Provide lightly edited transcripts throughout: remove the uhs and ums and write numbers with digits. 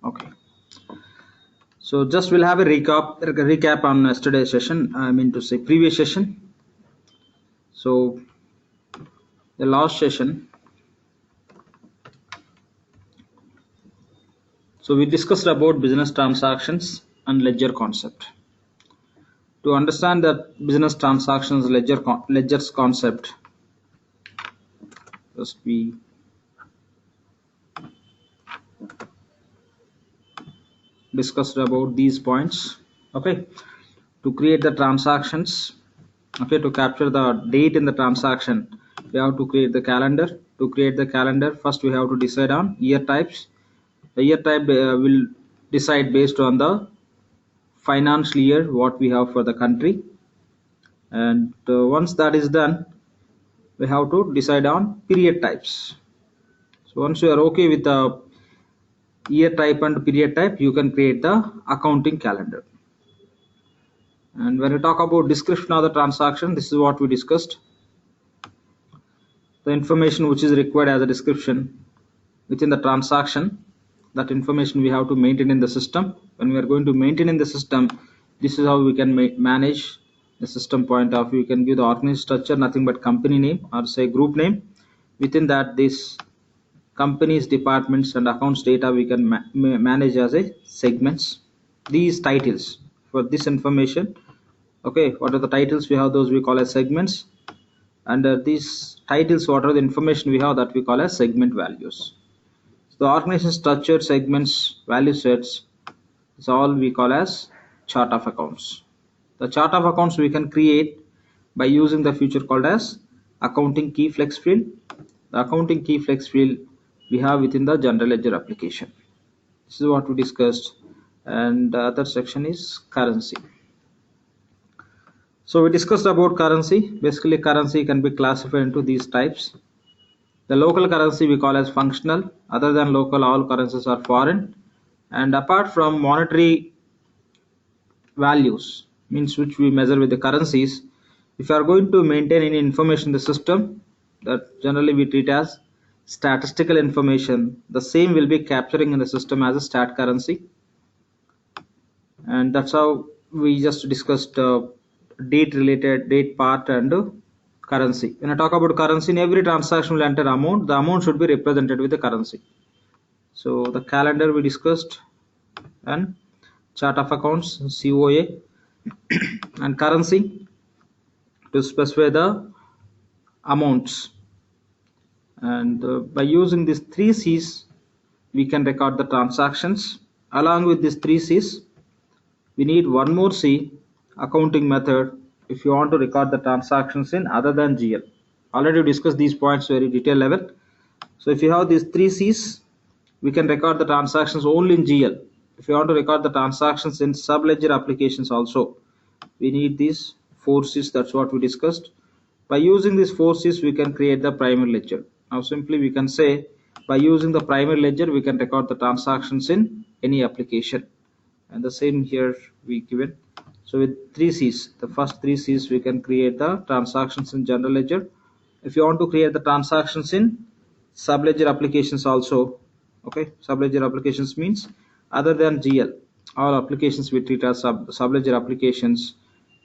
Okay, so just we'll have a recap on yesterday's session. I mean to say previous session. So the last session, so we discussed about business transactions and ledger concept. To understand the business transactions ledgers concept, first we discussed about these points. Okay, to create the transactions, okay, to capture the date in the transaction, we have to create the calendar. To create the calendar, first we have to decide on year types. The year type will decide based on the financial year what we have for the country, and once that is done, we have to decide on period types. So once you are okay with the year type and period type, you can create the accounting calendar. And when we talk about description of the transaction, this is what we discussed. The information which is required as a description within the transaction, that information we have to maintain in the system. When we are going to maintain in the system, this is how we can manage the system point of view. You can give the organization structure, nothing but company name or say group name. Within that, this companies, departments and accounts data we can manage as a segments. These titles for this information, okay, what are the titles we have, those we call as segments. Under these titles, what are the information we have, that we call as segment values. So the organization structure, segments, value sets is all we call as chart of accounts. The chart of accounts we can create by using the feature called as accounting key flex field. The accounting key flex field we have within the general ledger application. This is what we discussed, and the other section is currency. So we discussed about currency. Basically, currency can be classified into these types. The local currency we call as functional. Other than local, all currencies are foreign. And apart from monetary values, means which we measure with the currencies, if you are going to maintain any information in the system, that generally we treat as statistical information, the same will be capturing in the system as a stat currency. And that's how we just discussed date part and currency. When I talk about currency, in every transaction will enter amount. The amount should be represented with the currency. So the calendar we discussed, and chart of accounts, COA, and currency to specify the amounts. And by using these 3 C's, we can record the transactions. Along with these 3 C's, we need one more C, accounting method, if you want to record the transactions in other than GL. Already discussed these points very detailed level. So if you have these 3 C's, we can record the transactions only in GL. If you want to record the transactions in sub-ledger applications also, we need these 4 C's. That's what we discussed. By using these 4 C's, we can create the primary ledger. Now simply we can say, by using the primary ledger, we can record the transactions in any application. And the same here we given. So with 3 C's, the first 3 C's, we can create the transactions in general ledger. If you want to create the transactions in sub-ledger applications also, okay, sub-ledger applications means other than GL, all applications we treat as sub-ledger applications.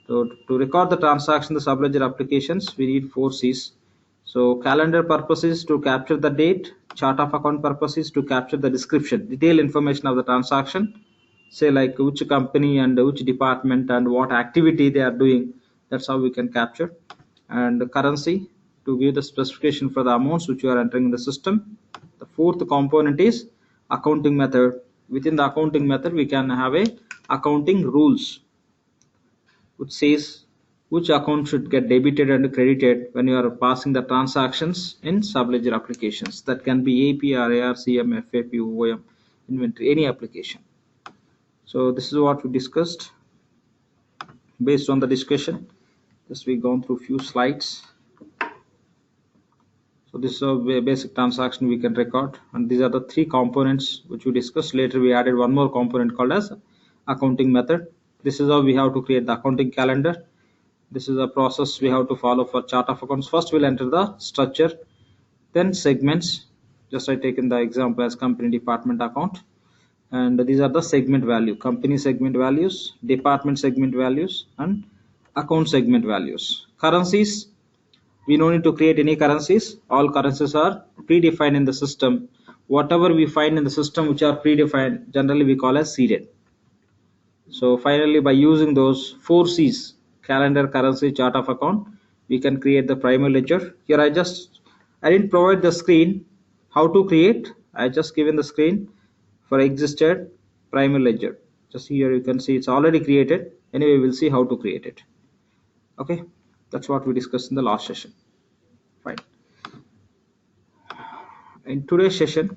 So to record the transaction, the sub-ledger applications, we need 4 C's. So calendar purposes to capture the date, chart of account purposes to capture the description, detailed information of the transaction, say like which company and which department and what activity they are doing. That's how we can capture. And the currency to give the specification for the amounts which you are entering in the system. The fourth component is accounting method. Within the accounting method, we can have a accounting rules, which says which account should get debited and credited when you are passing the transactions in sub-ledger applications. That can be AP, RAR, CM, FAP, OM, inventory, any application. So this is what we discussed. Based on the discussion, just we gone through few slides. So this is a basic transaction we can record, and these are the 3 components which we discussed. Later we added one more component called as accounting method. This is how we have to create the accounting calendar. This is a process we have to follow for chart of accounts. First we'll enter the structure, then segments. Just I taken the example as company department account, and these are the segment value: company segment values, department segment values, and account segment values. Currencies, we no need to create any currencies. All currencies are predefined in the system. Whatever we find in the system which are predefined, generally we call as seeded. So finally, by using those 4 C's, calendar, currency, chart of account, we can create the primary ledger. Here I didn't provide the screen how to create. I just given the screen for existed primary ledger. Just here you can see it's already created. Anyway, we'll see how to create it. Okay, that's what we discussed in the last session. Fine. In today's session,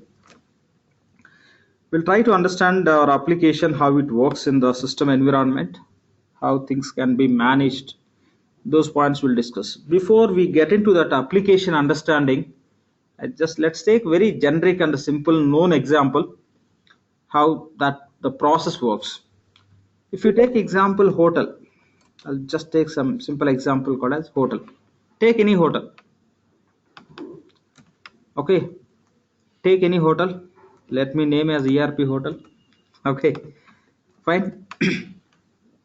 we'll try to understand our application, how it works in the system environment, how things can be managed. Those points we'll discuss. Before we get into that application understanding, let's take very generic and a simple known example how that the process works. If you take example hotel, I'll just take some simple example called as hotel. Take any hotel. Okay, take any hotel. Let me name as ERP hotel. Okay, fine.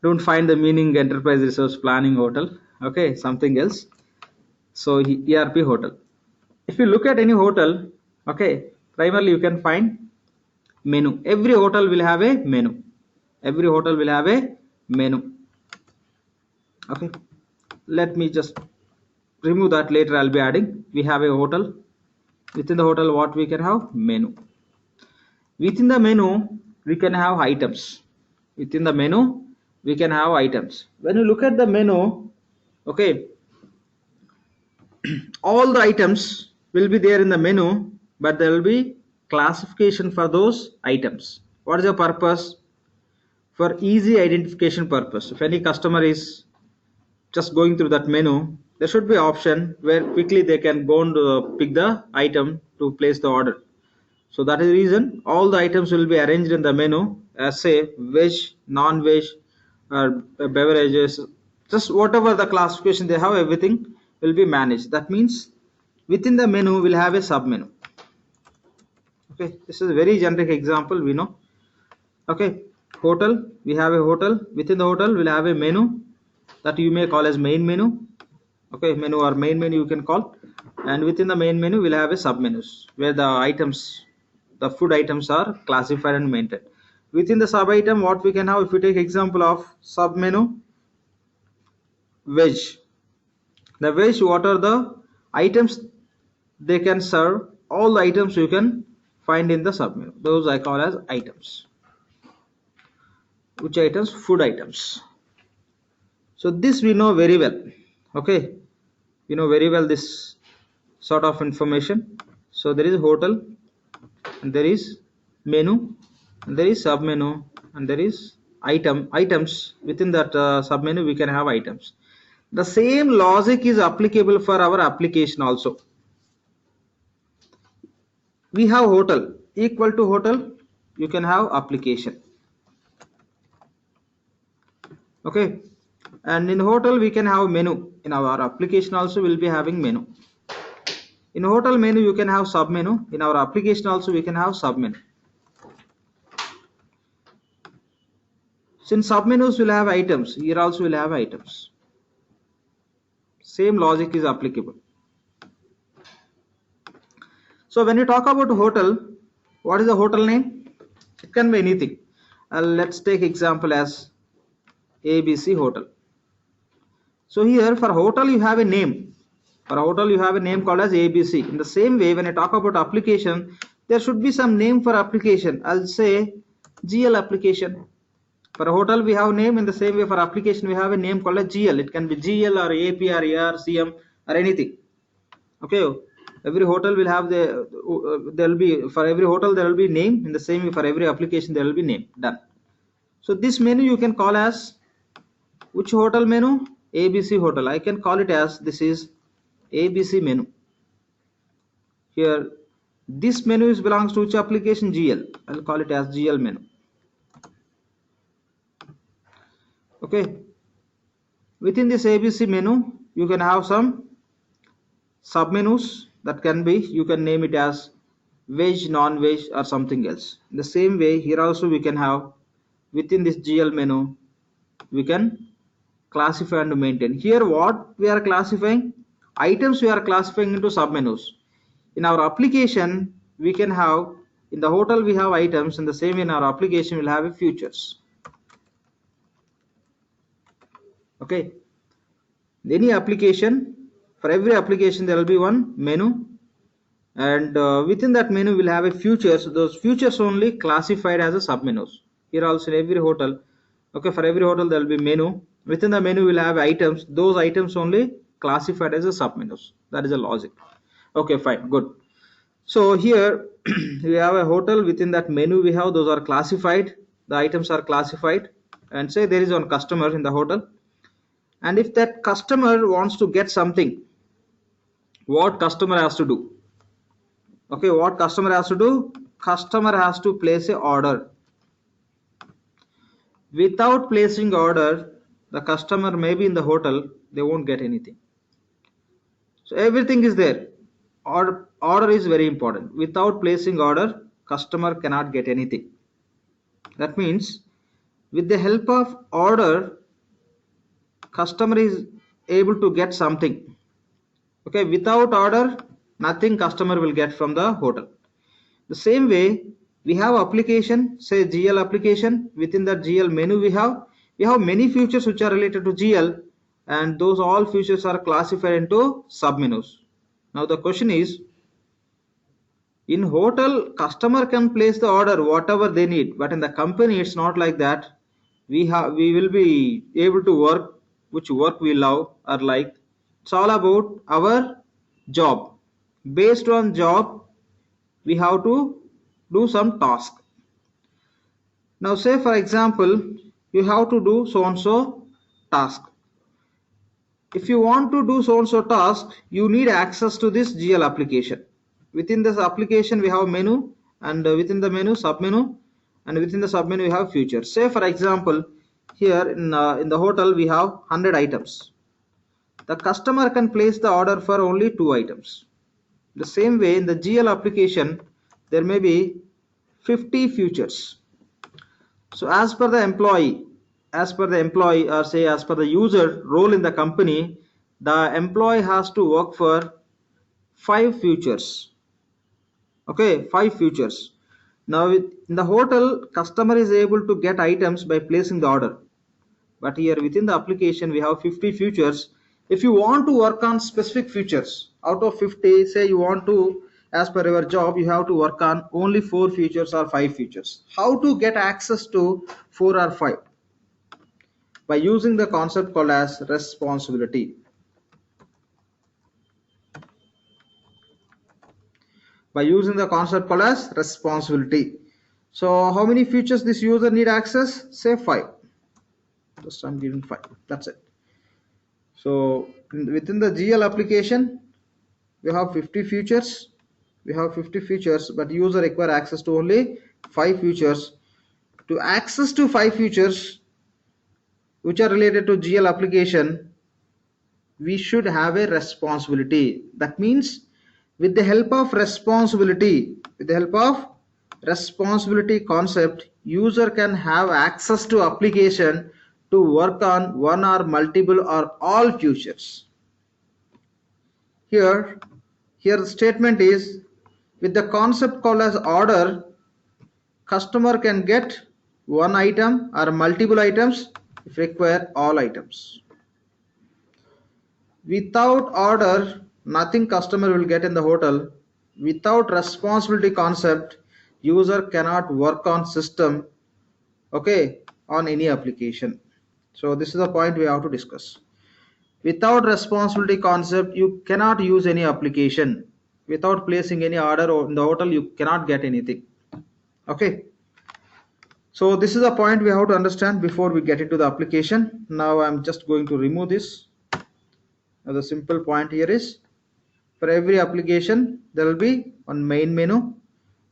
Don't find the meaning enterprise resource planning hotel. Okay, something else. So ERP hotel. If you look at any hotel, okay, primarily you can find menu. Every hotel will have a menu. Every hotel will have a menu. Okay, let me just remove that. Later I'll be adding. We have a hotel. Within the hotel, what we can have? Menu. Within the menu, we can have items. Within the menu, we can have items. When you look at the menu, okay, all the items will be there in the menu, but there will be classification for those items. What is the purpose? For easy identification purpose. If any customer is just going through that menu, there should be option where quickly they can go and pick the item to place the order. So that is the reason all the items will be arranged in the menu as say veg, non-veg, or beverages, just whatever the classification they have, everything will be managed. That means within the menu we'll have a sub menu. Okay, this is a very generic example, we know. Okay, hotel, we have a hotel. Within the hotel we'll have a menu that you may call as main menu. Okay, menu or main menu you can call, and within the main menu we'll have a sub menus where the items, the food items are classified and maintained. Within the sub item, what we can have, if we take example of sub menu veg, the veg, what are the items they can serve? All the items you can find in the sub menu, those I call as items. Which items? Food items. So this we know very well. Okay, we know very well this sort of information. So there is hotel, and there is menu, and there is sub menu, and there is items. Within that sub menu we can have items. The same logic is applicable for our application also. We have hotel, equal to hotel you can have application. Okay, and in hotel we can have menu. In our application also we'll be having menu. In hotel menu you can have sub menu. In our application also we can have sub menu. Since sub menus will have items, here also will have items. Same logic is applicable. So when you talk about hotel, what is the hotel name? It can be anything. Let's take example as ABC hotel. So here for hotel you have a name. For hotel you have a name called as ABC. In the same way, when I talk about application, there should be some name for application. I'll say GL application. For a hotel we have name. In the same way for application we have a name called as GL. It can be GL or AP or AR, CM or anything. Okay, every hotel will have there will be, for every hotel there will be name. In the same way for every application there will be name. Done. So this menu you can call as which hotel menu? ABC hotel. I can call it as this is ABC menu. Here this menu belongs to which application? GL. I'll call it as GL menu. Okay, within this ABC menu you can have some sub menus. That can be, you can name it as veg, non-veg, or something else. In the same way, here also we can have within this GL menu, we can classify and maintain. Here what we are classifying? Items we are classifying into submenus. In our application, we can have, in the hotel we have items, in the same way in our application we'll have a futures. Okay, any application, for every application there will be one menu, and within that menu we'll have a futures. Those futures only classified as a submenus. Here also in every hotel, okay, for every hotel there will be menu. Within the menu we'll have items. Those items only classified as a submenus. That is a logic. Okay, fine, good. So here we have a hotel. Within that menu we have, those are classified, the items are classified. And say there is one customer in the hotel, and if that customer wants to get something, what customer has to do? Okay, what customer has to do? Customer has to place a order. Without placing order, the customer may be in the hotel, they won't get anything. So everything is there. Order is very important. Without placing order, customer cannot get anything. That means with the help of order, customer is able to get something. Okay, without order, nothing customer will get from the hotel. The same way, we have application, say GL application. Within that GL menu we have many features which are related to GL, and those all features are classified into submenus. Now the question is, in hotel customer can place the order whatever they need, but in the company it's not like that. We will be able to work which work we love or like. It's all about our job. Based on job, we have to do some task. Now say for example, you have to do so and so task. If you want to do so and so task, you need access to this GL application. Within this application we have menu, and within the menu submenu, and within the submenu we have features. Say for example, here in the hotel we have 100 items. The customer can place the order for only 2 items. The same way, in the GL application there may be 50 features. So as per the employee, or say as per the user role in the company, the employee has to work for 5 features. Okay, 5 features. Now in the hotel, customer is able to get items by placing the order, but here within the application we have 50 features. If you want to work on specific features out of 50, say you want to, as per your job, you have to work on only 4 features or 5 features. How to get access to 4 or 5? By using the concept called as responsibility. By using the concept called as responsibility. So how many features this user need access? Say 5. Just I'm giving 5. That's it. So within the GL application we have 50 features. We have 50 features, but user require access to only 5 features. To access to 5 features which are related to GL application, we should have a responsibility. That means with the help of responsibility, concept, user can have access to application to work on one or multiple or all features. Here the statement is, with the concept called as order, customer can get one item or multiple items, if require all items. Without order, nothing customer will get in the hotel. Without responsibility concept, user cannot work on system, okay, on any application. So this is the point we have to discuss. Without responsibility concept, you cannot use any application. Without placing any order in the hotel, you cannot get anything. Okay, so this is a point we have to understand before we get into the application. Now I'm just going to remove this. Now the simple point here is, for every application there will be one main menu,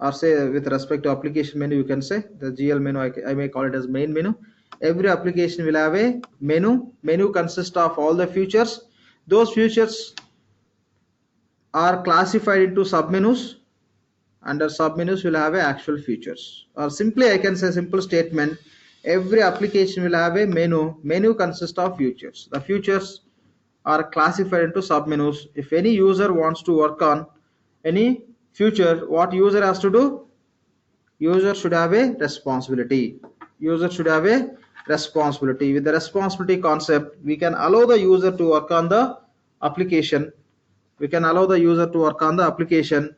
or say with respect to application menu you can say the GL menu, I may call it as main menu. Every application will have a menu consists of all the features. Those features are classified into submenus. Under submenus will have a actual features, or simply I can say simple statement, every application will have a menu consists of features. The features are classified into submenus. If any user wants to work on any feature, what user has to do? User should have a responsibility. User should have a responsibility. With the responsibility concept, we can allow the user to work on the application. We can allow the user to work on the application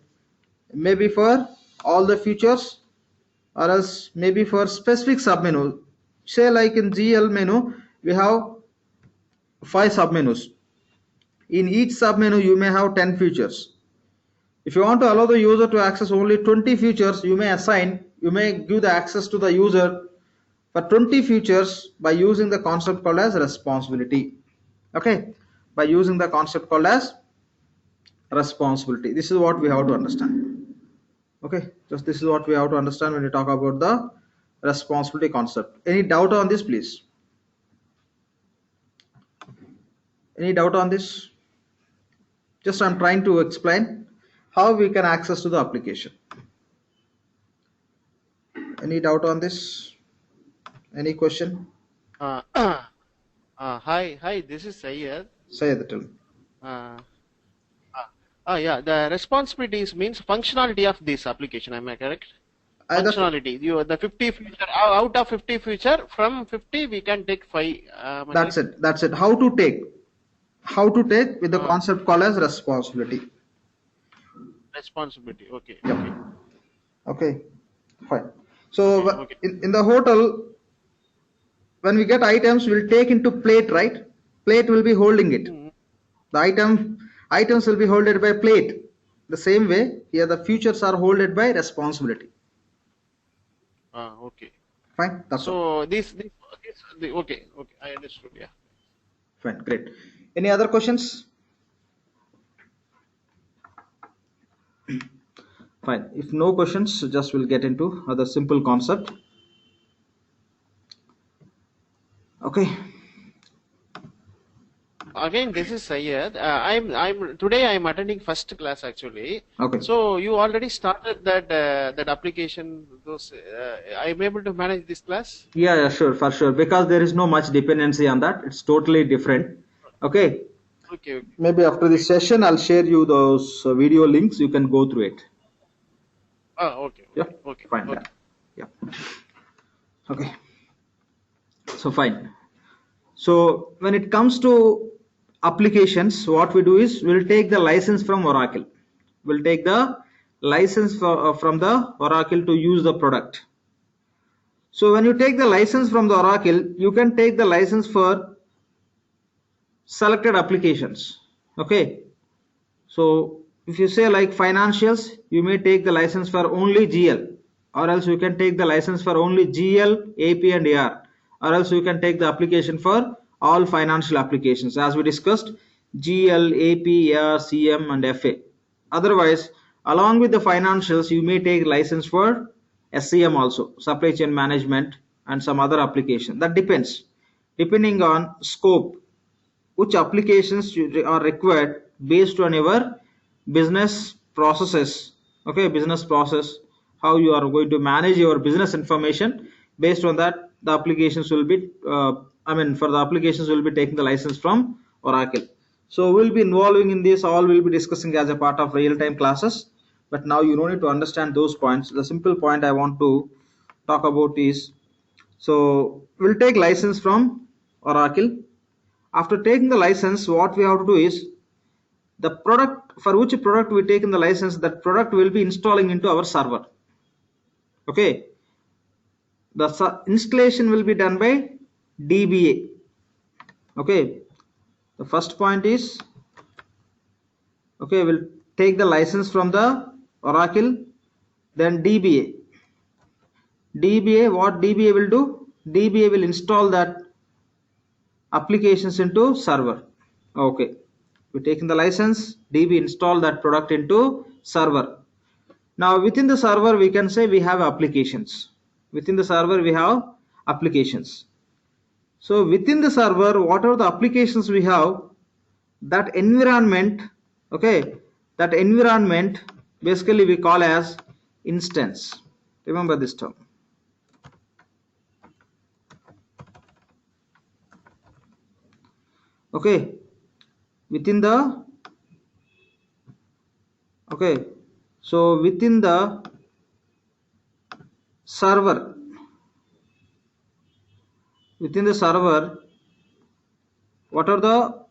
maybe for all the features, or else maybe for specific submenu. Say like in GL menu we have 5 submenus. In each submenu you may have 10 features. If you want to allow the user to access only 20 features, you may give the access to the user for 20 features by using the concept called as responsibility. Okay, by using the concept called as responsibility. This is what we have to understand. Okay, just this is what we have to understand when we talk about the responsibility concept. Any doubt on this, please? Any doubt on this? Just I'm trying to explain how we can access to the application. Any doubt on this? Any question? Hi, this is Sayed. Sayed, tell me. Yeah, the responsibilities means functionality of this application. Am I correct? Functionality. The 50 feature out of 50 feature, from 50 we can take 5. That's it. That's it. How to take? How to take with the concept called as responsibility. Responsibility. Okay. Yep. Okay. Fine. So in the hotel, when we get items, we'll take into plate, right? Plate will be holding it. The items will be holded by plate. The same way here, the features are holded by responsibility. Okay. Fine. That's so all. Okay. I understood. Yeah. Fine. Great. Any other questions? Fine. If no questions, just we'll get into other simple concept. Okay. Again, this is Sayed. Today I'm attending first class actually. Okay. So you already started that application. I'm able to manage this class. Yeah, sure, for sure. Because there is no much dependency on that. It's totally different. Okay. Okay. Maybe after this session, I'll share you those video links. You can go through it. Okay. Yeah. Okay. Fine. Okay. Yeah. Okay. So fine. So when it comes to applications, what we do is we'll take the license from Oracle. We'll take the license from the Oracle to use the product. So when you take the license from the Oracle, you can take the license for selected applications. Okay. So if you say like financials, you may take the license for only GL, or else you can take the license for only GL, AP and AR, or else you can take the application for all financial applications as we discussed, GL, AP, AR, CM and FA. Otherwise, along with the financials, you may take license for SCM also, supply chain management and some other application. That depends, depending on scope, which applications are required based on your business processes. Okay, business process, how you are going to manage your business information. Based on that, the applications will be for the applications will be taking the license from Oracle. So we'll be involving in this, all we'll be discussing as a part of real-time classes, but now you don't need to understand those points. The simple point I want to talk about is, so we'll take license from Oracle. After taking the license, what we have to do is, the product, for which product we take in the license, that product will be installing into our server. Okay, the installation will be done by DBA. Okay, the first point is, okay, we'll take the license from the Oracle, then DBA. What DBA will do? DBA will install that applications into server. Okay, we taking the license, DB install that product into server. Now within the server we can say we have applications. Within the server we have applications. So within the server, what are the applications we have, that environment, okay, that environment basically we call as instance. Remember this term. Okay, within the within the server, what are the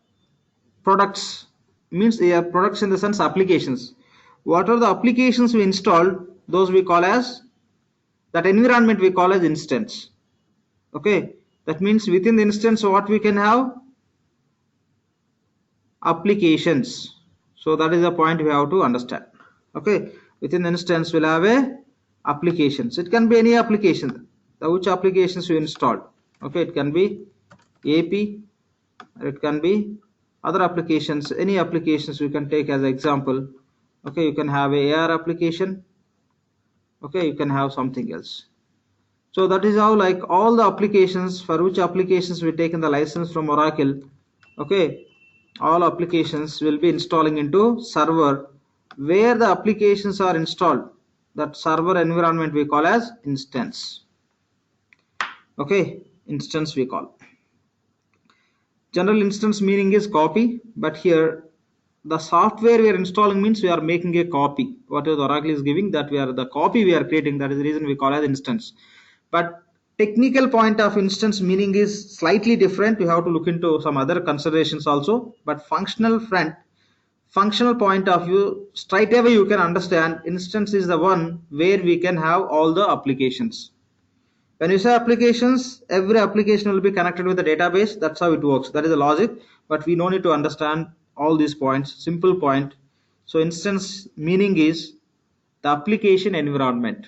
products? Means products in the sense applications. What are the applications we installed? Those we call as, that environment we call as instance. Okay, that means within the instance what we can have? Applications. So that is the point we have to understand. Okay, within the instance we'll have a applications. It can be any application, which applications you installed. Okay, it can be AP, or it can be other applications, any applications you can take as an example. Okay, you can have a AR application. Okay, you can have something else. So that is how, like, all the applications, for which applications we taken the license from Oracle. Okay, all applications will be installing into server, where the applications are installed. That server environment we call as instance. Okay, instance we call. General instance meaning is copy, but here the software we are installing means we are making a copy. Whatever the Oracle is giving, that we are the copy we are creating. That is the reason we call as instance. But technical point of instance meaning is slightly different. We have to look into some other considerations also. But functional point of view, straight away you can understand instance is the one where we can have all the applications. When you say applications, every application will be connected with the database. That's how it works. That is the logic. But we don't need to understand all these points. Simple point. So instance meaning is the application environment.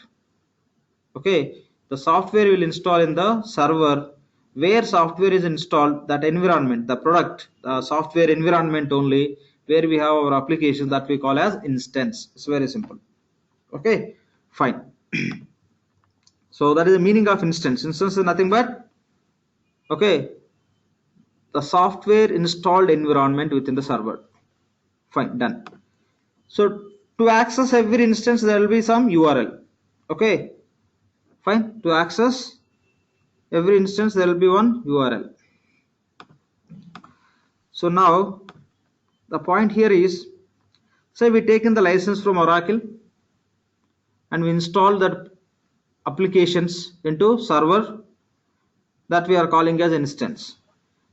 Okay, the software will install in the server, where software is installed, that environment, the product, the software environment only, where we have our application, that we call as instance. It's very simple. Okay, fine. So that is the meaning of instance. Instance is nothing but, okay, the software installed environment within the server. Fine, done. So to access every instance, there will be some URL. Okay, fine. To access every instance, there will be one URL. So now the point here is, say we taken the license from Oracle and we install that applications into server, that we are calling as instance.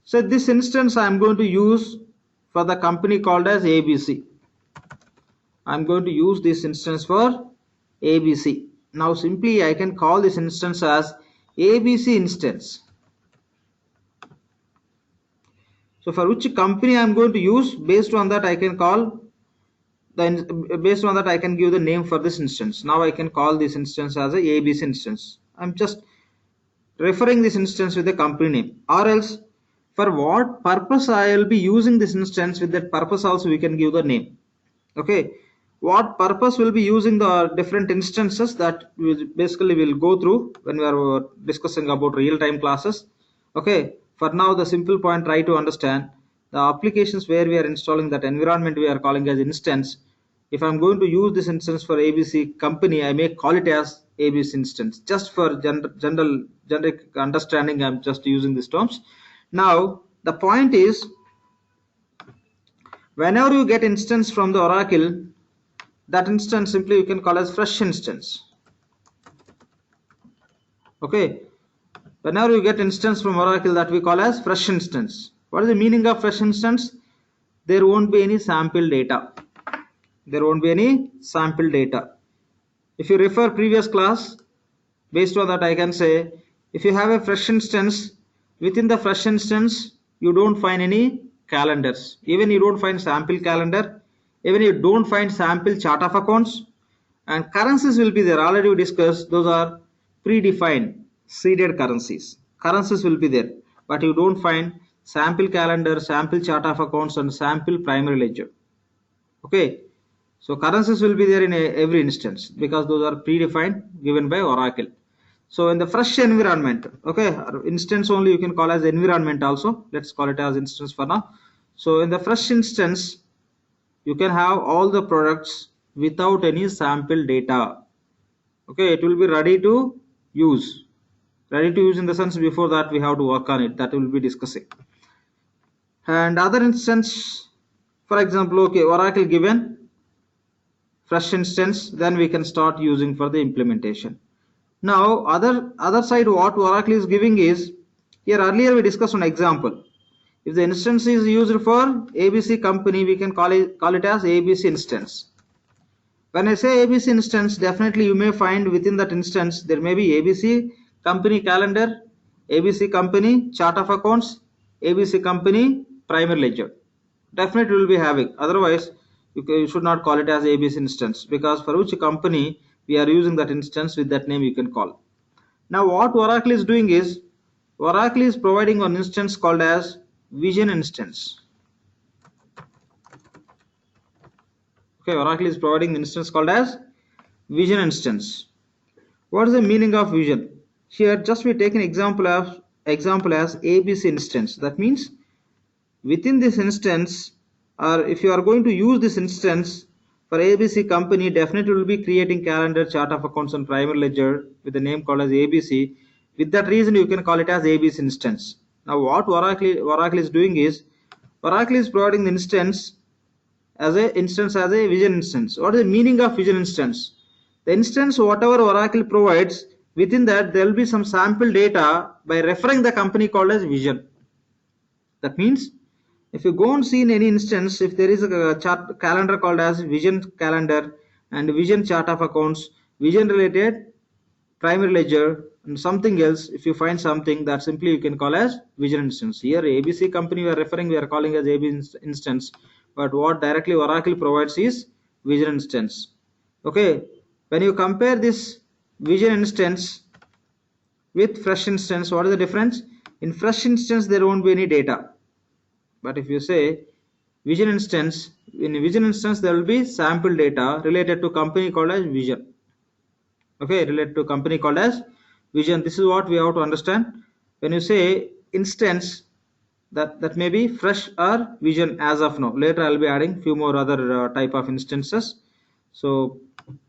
So this instance I am going to use for the company called as ABC. I am going to use this instance for ABC. Now simply I can call this instance as ABC instance. So for which company I am going to use, based on that I can call based on that I can give the name for this instance. Now I can call this instance as a ABC instance. I'm just referring this instance with the company name, or else for what purpose I will be using this instance, with that purpose also we can give the name. Okay, what purpose will be using the different instances, that we basically will go through when we are discussing about real-time classes. Okay, for now the simple point, try to understand the applications where we are installing that environment we are calling as instance. If I'm going to use this instance for ABC company, I may call it as ABC instance. Just for generic understanding, I'm just using these terms. Now the point is, whenever you get instance from the Oracle, that instance simply you can call as fresh instance. Okay, whenever you get instance from Oracle, that we call as fresh instance. What is the meaning of fresh instance? There won't be any sample data. There won't be any sample data. If you refer previous class, based on that I can say, if you have a fresh instance, within the fresh instance you don't find any calendars, even you don't find sample calendar, even you don't find sample chart of accounts, and currencies will be there. Already we discussed, those are predefined seeded currencies. Currencies will be there, but you don't find sample calendar, sample chart of accounts, and sample primary ledger. Okay, so currencies will be there in every instance, because those are predefined, given by Oracle. So in the fresh environment, okay, instance only you can call as environment also. Let's call it as instance for now. So in the fresh instance, you can have all the products without any sample data. Okay, it will be ready to use. Ready to use in the sense before that we have to work on it. That we will be discussing. And other instance, for example, okay, Oracle given fresh instance, then we can start using for the implementation. Now, other side, what Oracle is giving is, here earlier we discussed an example. If the instance is used for ABC company, we can call it as ABC instance. When I say ABC instance, definitely you may find within that instance there may be ABC company calendar, ABC company chart of accounts, ABC company primary ledger. Definitely you will be having. Otherwise, you should not call it as ABC instance, because for which company we are using that instance, with that name you can call. Now what Oracle is doing is, Oracle is providing an instance called as Vision instance. Okay, Oracle is providing an instance called as Vision instance. What is the meaning of Vision? Here just we take an example as ABC instance. That means within this instance, or if you are going to use this instance for ABC company, definitely will be creating calendar, chart of accounts and primary ledger with the name called as ABC. With that reason you can call it as ABC instance. Now what Oracle is doing is, Oracle is providing the instance as a Vision instance. What is the meaning of Vision instance? The instance, whatever Oracle provides, within that there will be some sample data by referring the company called as Vision. That means if you go and see in any instance, if there is a chart calendar called as Vision calendar and Vision chart of accounts, Vision related primary ledger and something else, if you find something, that simply you can call as Vision instance. Here ABC company we are calling as ABC instance, but what directly Oracle provides is Vision instance. Okay, when you compare this Vision instance with fresh instance, what is the difference? In fresh instance there won't be any data, but if you say Vision instance, in Vision instance there will be sample data related to company called as Vision. Okay, related to company called as Vision. This is what we have to understand. When you say instance, that may be fresh or Vision as of now. Later I'll be adding few more other type of instances. So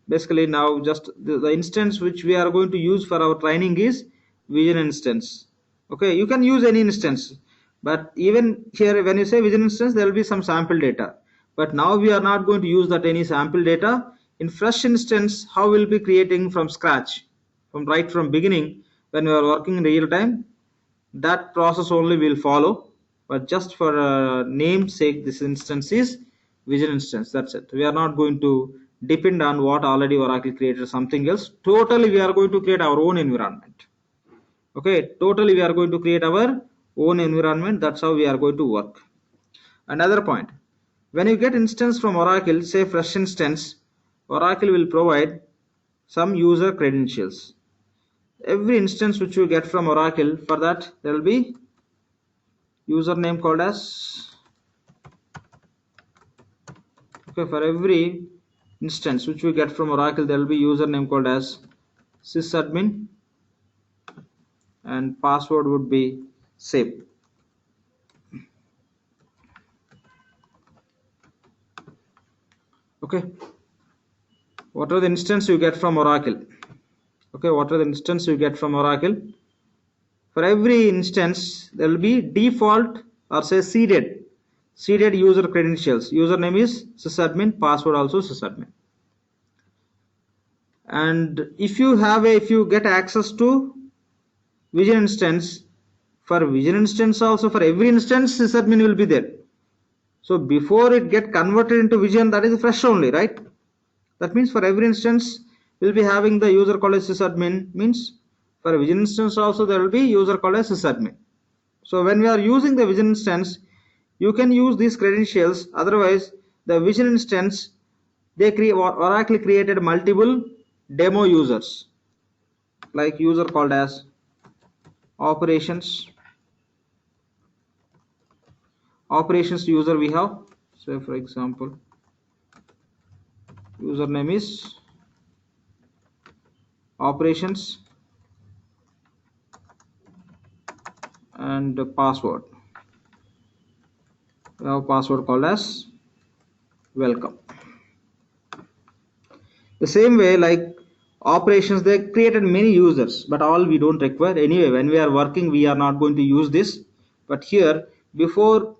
basically now just the instance which we are going to use for our training is Vision instance. Okay, you can use any instance, but even here when you say Vision instance there will be some sample data, but now we are not going to use that any sample data. In fresh instance, how we'll be creating from scratch, from right from beginning, when we are working in real time, that process only will follow. But just for name's sake, this instance is Vision instance. That's it. We are not going to depend on what already Oracle created something else. Totally we are going to create our own environment. Okay, totally we are going to create our own environment. That's how we are going to work. Another point, when you get instance from Oracle, say fresh instance, Oracle will provide some user credentials. Every instance which you get from Oracle, for that there will be username called as, okay, for every instance which we get from Oracle there will be username called as sysadmin and password would be same. Okay, what are the instance you get from Oracle? Okay, what are the instance you get from Oracle? For every instance there will be default or say seeded user credentials. Username is sysadmin, password also sysadmin. And if you get access to Vision instance, for Vision instance also, for every instance sysadmin will be there. So before it get converted into Vision, that is fresh only, right? That means for every instance we'll be having the user called as sysadmin. Means for Vision instance also there will be user called as sysadmin. So when we are using the Vision instance, you can use these credentials. Otherwise the Vision instance, Oracle created multiple demo users, like user called as operations user we have. So for example, username is operations and password, we have password called as welcome. The same way, like Operations, they created many users, but all we don't require. Anyway, when we are working, we are not going to use this. But here, before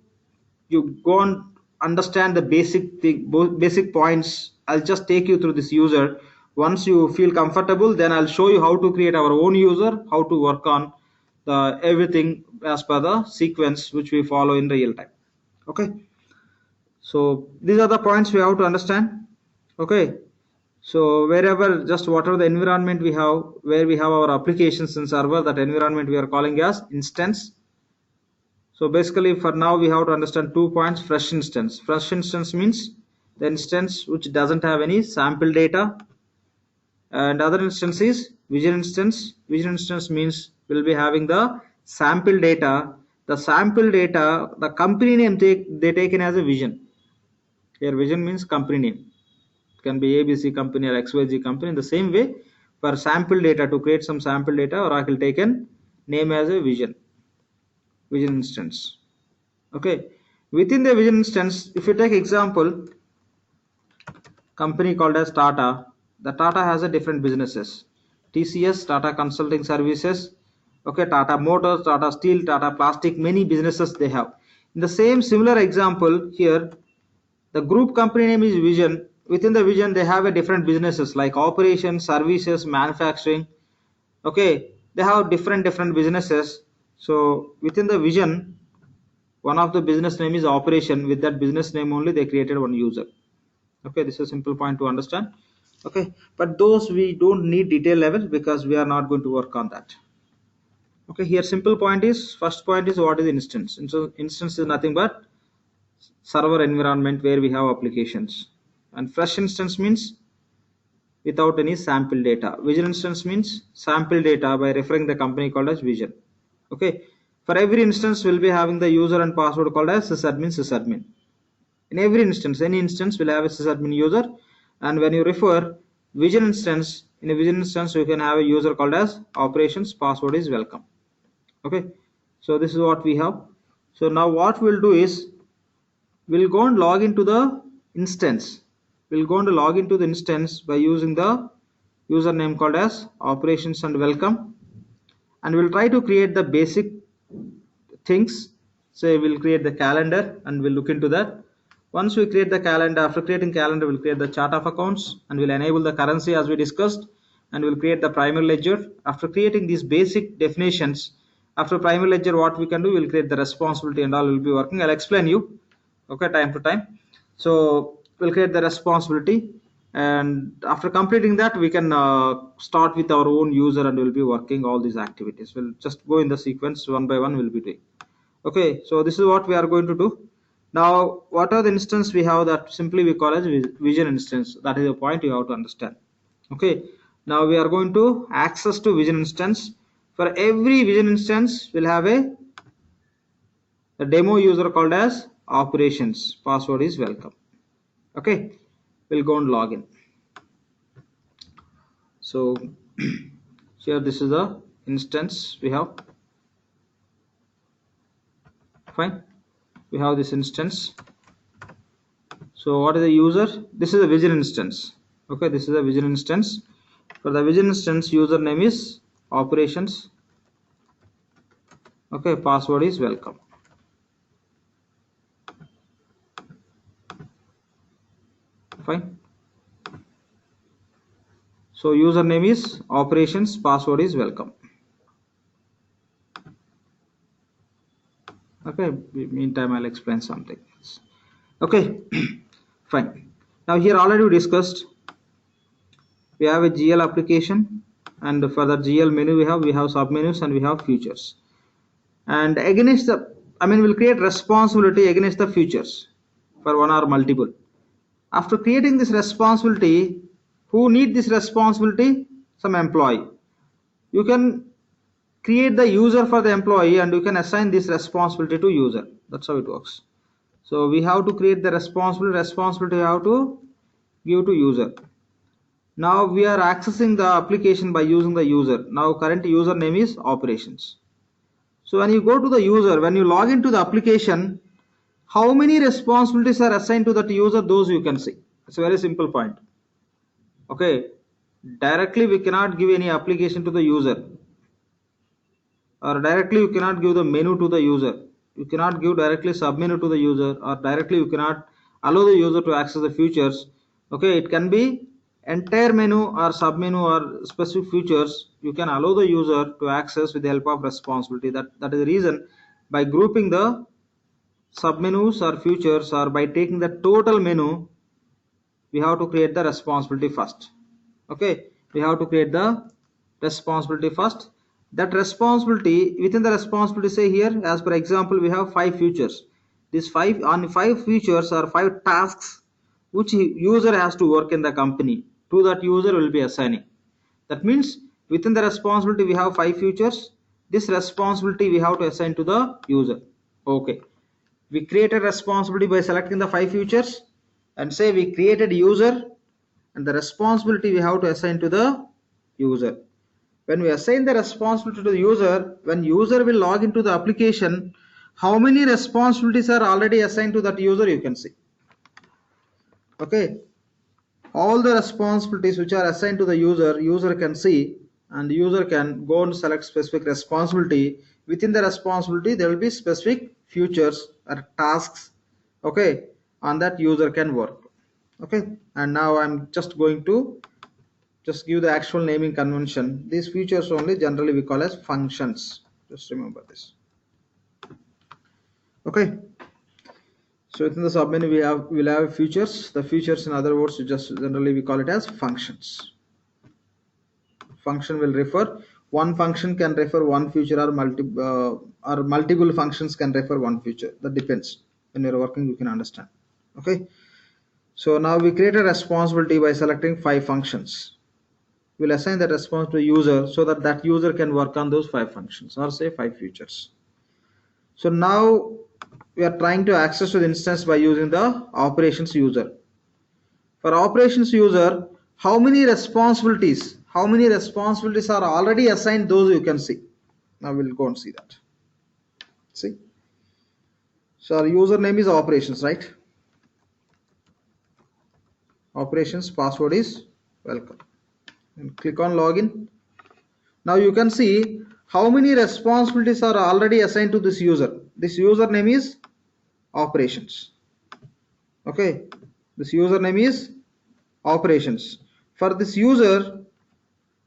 you go and understand the basic thing, basic points, I'll just take you through this user. Once you feel comfortable, then I'll show you how to create our own user, how to work on the everything as per the sequence which we follow in real time. Okay, so these are the points we have to understand. Okay, so wherever, just whatever the environment we have, where we have our applications and server, that environment we are calling as instance. So basically for now we have to understand 2 points. Fresh instance. Fresh instance means the instance which doesn't have any sample data, and other instance is vision instance. Vision instance means we'll be having the sample data. The sample data, the company name they taken as a vision. Here vision means company name. It can be ABC company or XYZ company. In the same way, for sample data, to create some sample data, Oracle taken name as a vision instance. Okay, within the vision instance, if you take example, company called as Tata. The Tata has a different businesses. TCS, Tata Consulting Services. Okay, Tata Motors, Tata Steel, Tata Plastic, many businesses they have. In the same similar example here, the group company name is Vision. Within the Vision, they have a different businesses like operations, services, manufacturing. Okay, they have different businesses. So within the Vision, one of the business name is operation. With that business name only, they created one user. Okay, this is a simple point to understand. Okay, but those we don't need detail level because we are not going to work on that. Okay, here simple point is, first point is what is instance. So instance is nothing but server environment where we have applications, and fresh instance means without any sample data. Vision instance means sample data by referring the company called as Vision. Okay, for every instance we'll be having the user and password called as sysadmin. In every instance, any instance will have a sysadmin user, and when you refer Vision instance, in a Vision instance you can have a user called as operations, password is welcome. Okay, so this is what we have. So now what we'll do is, we'll go and log into the instance. We'll go and log into the instance by using the username called as operations and welcome, and we'll try to create the basic things. So we'll create the calendar and we'll look into that. Once we create the calendar, after creating calendar, we'll create the chart of accounts and we'll enable the currency as we discussed, and we'll create the primary ledger. After creating these basic definitions, after primary ledger, what we can do, we'll create the responsibility and all will be working. I'll explain you, okay, time to time. So we'll create the responsibility, and after completing that, we can start with our own user and we'll be working all these activities. We'll just go in the sequence one by one we'll be doing. Okay, so this is what we are going to do. Now what are the instance we have, that simply we call as vision instance. That is the point you have to understand. Okay, now we are going to access to vision instance. For every vision instance we'll have a demo user called as operations, password is welcome. Okay, we'll go and log in. So here this is the instance we have. Fine, we have this instance. So what is the user? This is a vision instance. Okay, this is a vision instance. For the vision instance, username is operations. Okay, password is welcome. Fine. So username is operations, password is welcome. Okay, meantime I'll explain something else. Okay, fine. Now here already we discussed, we have a GL application, and for the GL menu we have submenus and we have features. And against the, we'll create responsibility against the features for one or multiple. After creating this responsibility, who need this responsibility? Some employee. You can create the user for the employee and you can assign this responsibility to user. That's how it works. So we have to create the responsibility we have to give to user. Now we are accessing the application by using the user. Now current username is operations. So when you go to the user, when you log into the application, how many responsibilities are assigned to that user, those you can see. It's a very simple point. Okay, Directly we cannot give any application to the user, or directly you cannot give the menu to the user. You cannot give directly submenu to the user, or directly you cannot allow the user to access the features. Okay, it can be entire menu or submenu or specific features you can allow the user to access with the help of responsibility. That is the reason, by grouping the submenus or features, or by taking the total menu, we have to create the responsibility first. Okay, we have to create the responsibility first. That responsibility, within the responsibility, say here, as per example, we have 5 features. These 5 features are 5 tasks which user has to work in the company. To that user will be assigning. That means within the responsibility we have 5 features. This responsibility we have to assign to the user. Okay, we created responsibility by selecting the 5 features, and say we created user, and the responsibility we have to assign to the user. When we assign the responsibility to the user, when user will log into the application, how many responsibilities are already assigned to that user, you can see. Okay, all the responsibilities which are assigned to the user can see, and the user can go and select specific responsibility. Within the responsibility there will be specific features or tasks, okay, on that user can work. Okay, and now I'm just going to just give the actual naming convention. These features only generally we call as functions, just remember this. Okay, so within the submenu we'll have features. The features, in other words, just generally we call it as functions. Function will refer, one function can refer one feature, or multiple functions can refer one feature. That depends. When you're working, you can understand. Okay, so now we create a responsibility by selecting 5 functions. We'll assign that responsibility to user so that that user can work on those 5 functions, or say 5 features. So now we are trying to access to the instance by using the operations user. For operations user, how many responsibilities are already assigned, those you can see. Now we'll go and see that. See, so our username is operations, right? Operations password is welcome, and click on login. Now you can see how many responsibilities are already assigned to this user. This username is operations. Okay, this username is operations. For this user,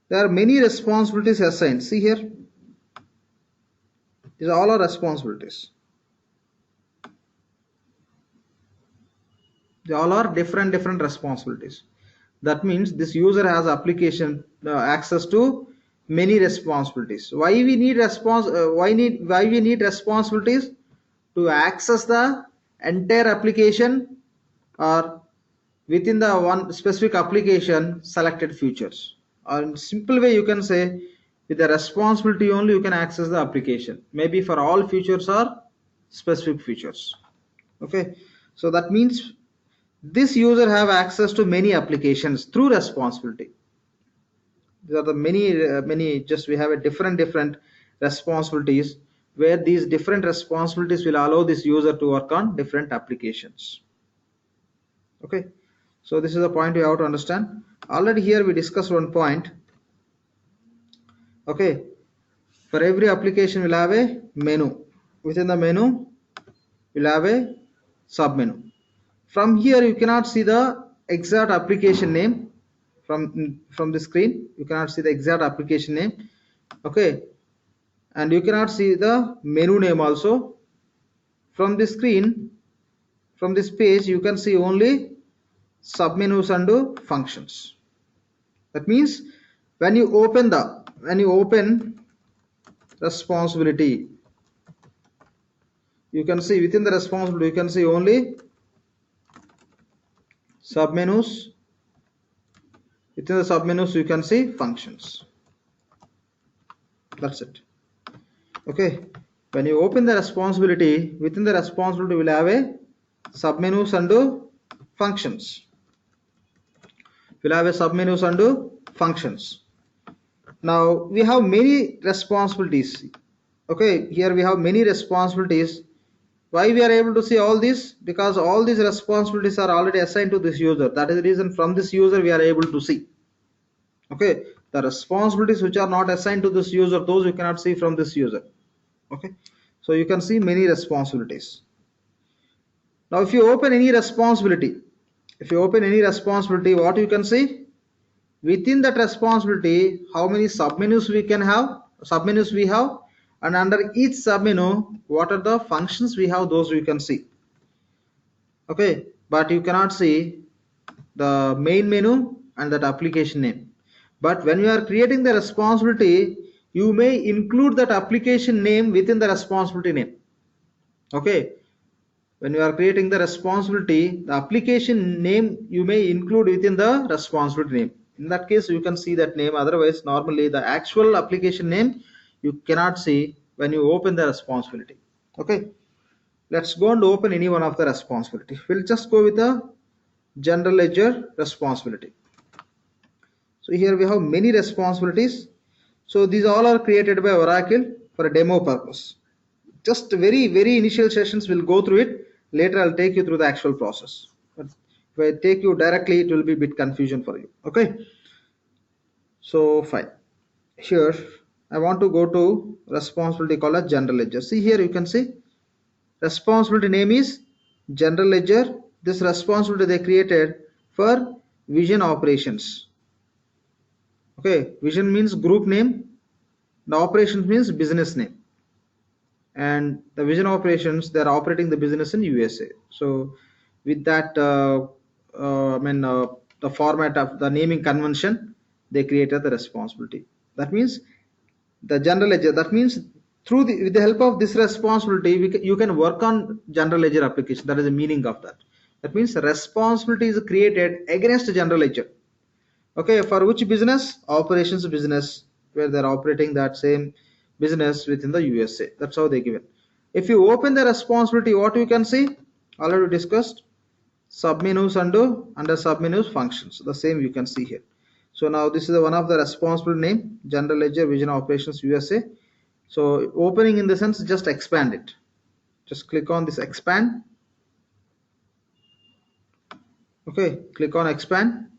there are many responsibilities assigned. See here, these all are responsibilities. They all are different responsibilities. That means this user has application access to many responsibilities. Why we need responsibilities? To access the entire application, or within the one specific application selected features. Or in simple way you can say, with the responsibility only you can access the application, maybe for all features or specific features. Okay, so that means this user have access to many applications through responsibility. These are the many, just we have a different responsibilities, where these different responsibilities will allow this user to work on different applications. Okay, so this is a point you have to understand. Already here we discussed one point. Okay, for every application we'll have a menu. Within the menu we'll have a submenu. From here you cannot see the exact application name. From the screen you cannot see the exact application name. Okay, and you cannot see the menu name also. From the screen, from this page, you can see only submenus and functions. That means when you open responsibility, you can see within the responsibility you can see only submenus. Within the submenus you can see functions. That's it. Okay, when you open the responsibility, within the responsibility will have a submenus and functions. We'll have a submenus and functions. Now we have many responsibilities. Okay, here we have many responsibilities. Why we are able to see all this? Because all these responsibilities are already assigned to this user. That is the reason from this user we are able to see. Okay, the responsibilities which are not assigned to this user, those you cannot see from this user. Okay, so you can see many responsibilities. Now if you open any responsibility, what you can see within that responsibility, how many submenus we have, and under each submenu what are the functions we have, those we can see. Okay, but you cannot see the main menu and that application name. But when you are creating the responsibility, you may include that application name within the responsibility name. Okay, when you are creating the responsibility, the application name you may include within the responsibility name. In that case, you can see that name. Otherwise, normally the actual application name you cannot see when you open the responsibility. Okay, let's go and open any one of the responsibility. We'll just go with the general ledger responsibility. So here we have many responsibilities. So these all are created by Oracle for a demo purpose. Just very initial sessions will go through it. Later I'll take you through the actual process. But if I take you directly, it will be a bit confusion for you. Okay. So fine. Here I want to go to responsibility called as general ledger. See here you can see responsibility name is general ledger. This responsibility they created for vision operations. Okay, vision means group name, the operations means business name, and the vision operations, they are operating the business in USA. So with that the format of the naming convention, they created the responsibility. That means the general ledger, that means with the help of this responsibility you can work on general ledger application. That is the meaning of that. That means responsibility is created against general ledger. Okay, for which business? Operations business, where they're operating that same business within the USA. That's how they give it. If you open the responsibility, what you can see? Already discussed. Submenus under submenus functions. The same you can see here. So now this is one of the responsible name, General Ledger Vision Operations USA. So opening in the sense, just expand it. Just click on this expand. Okay, click on expand.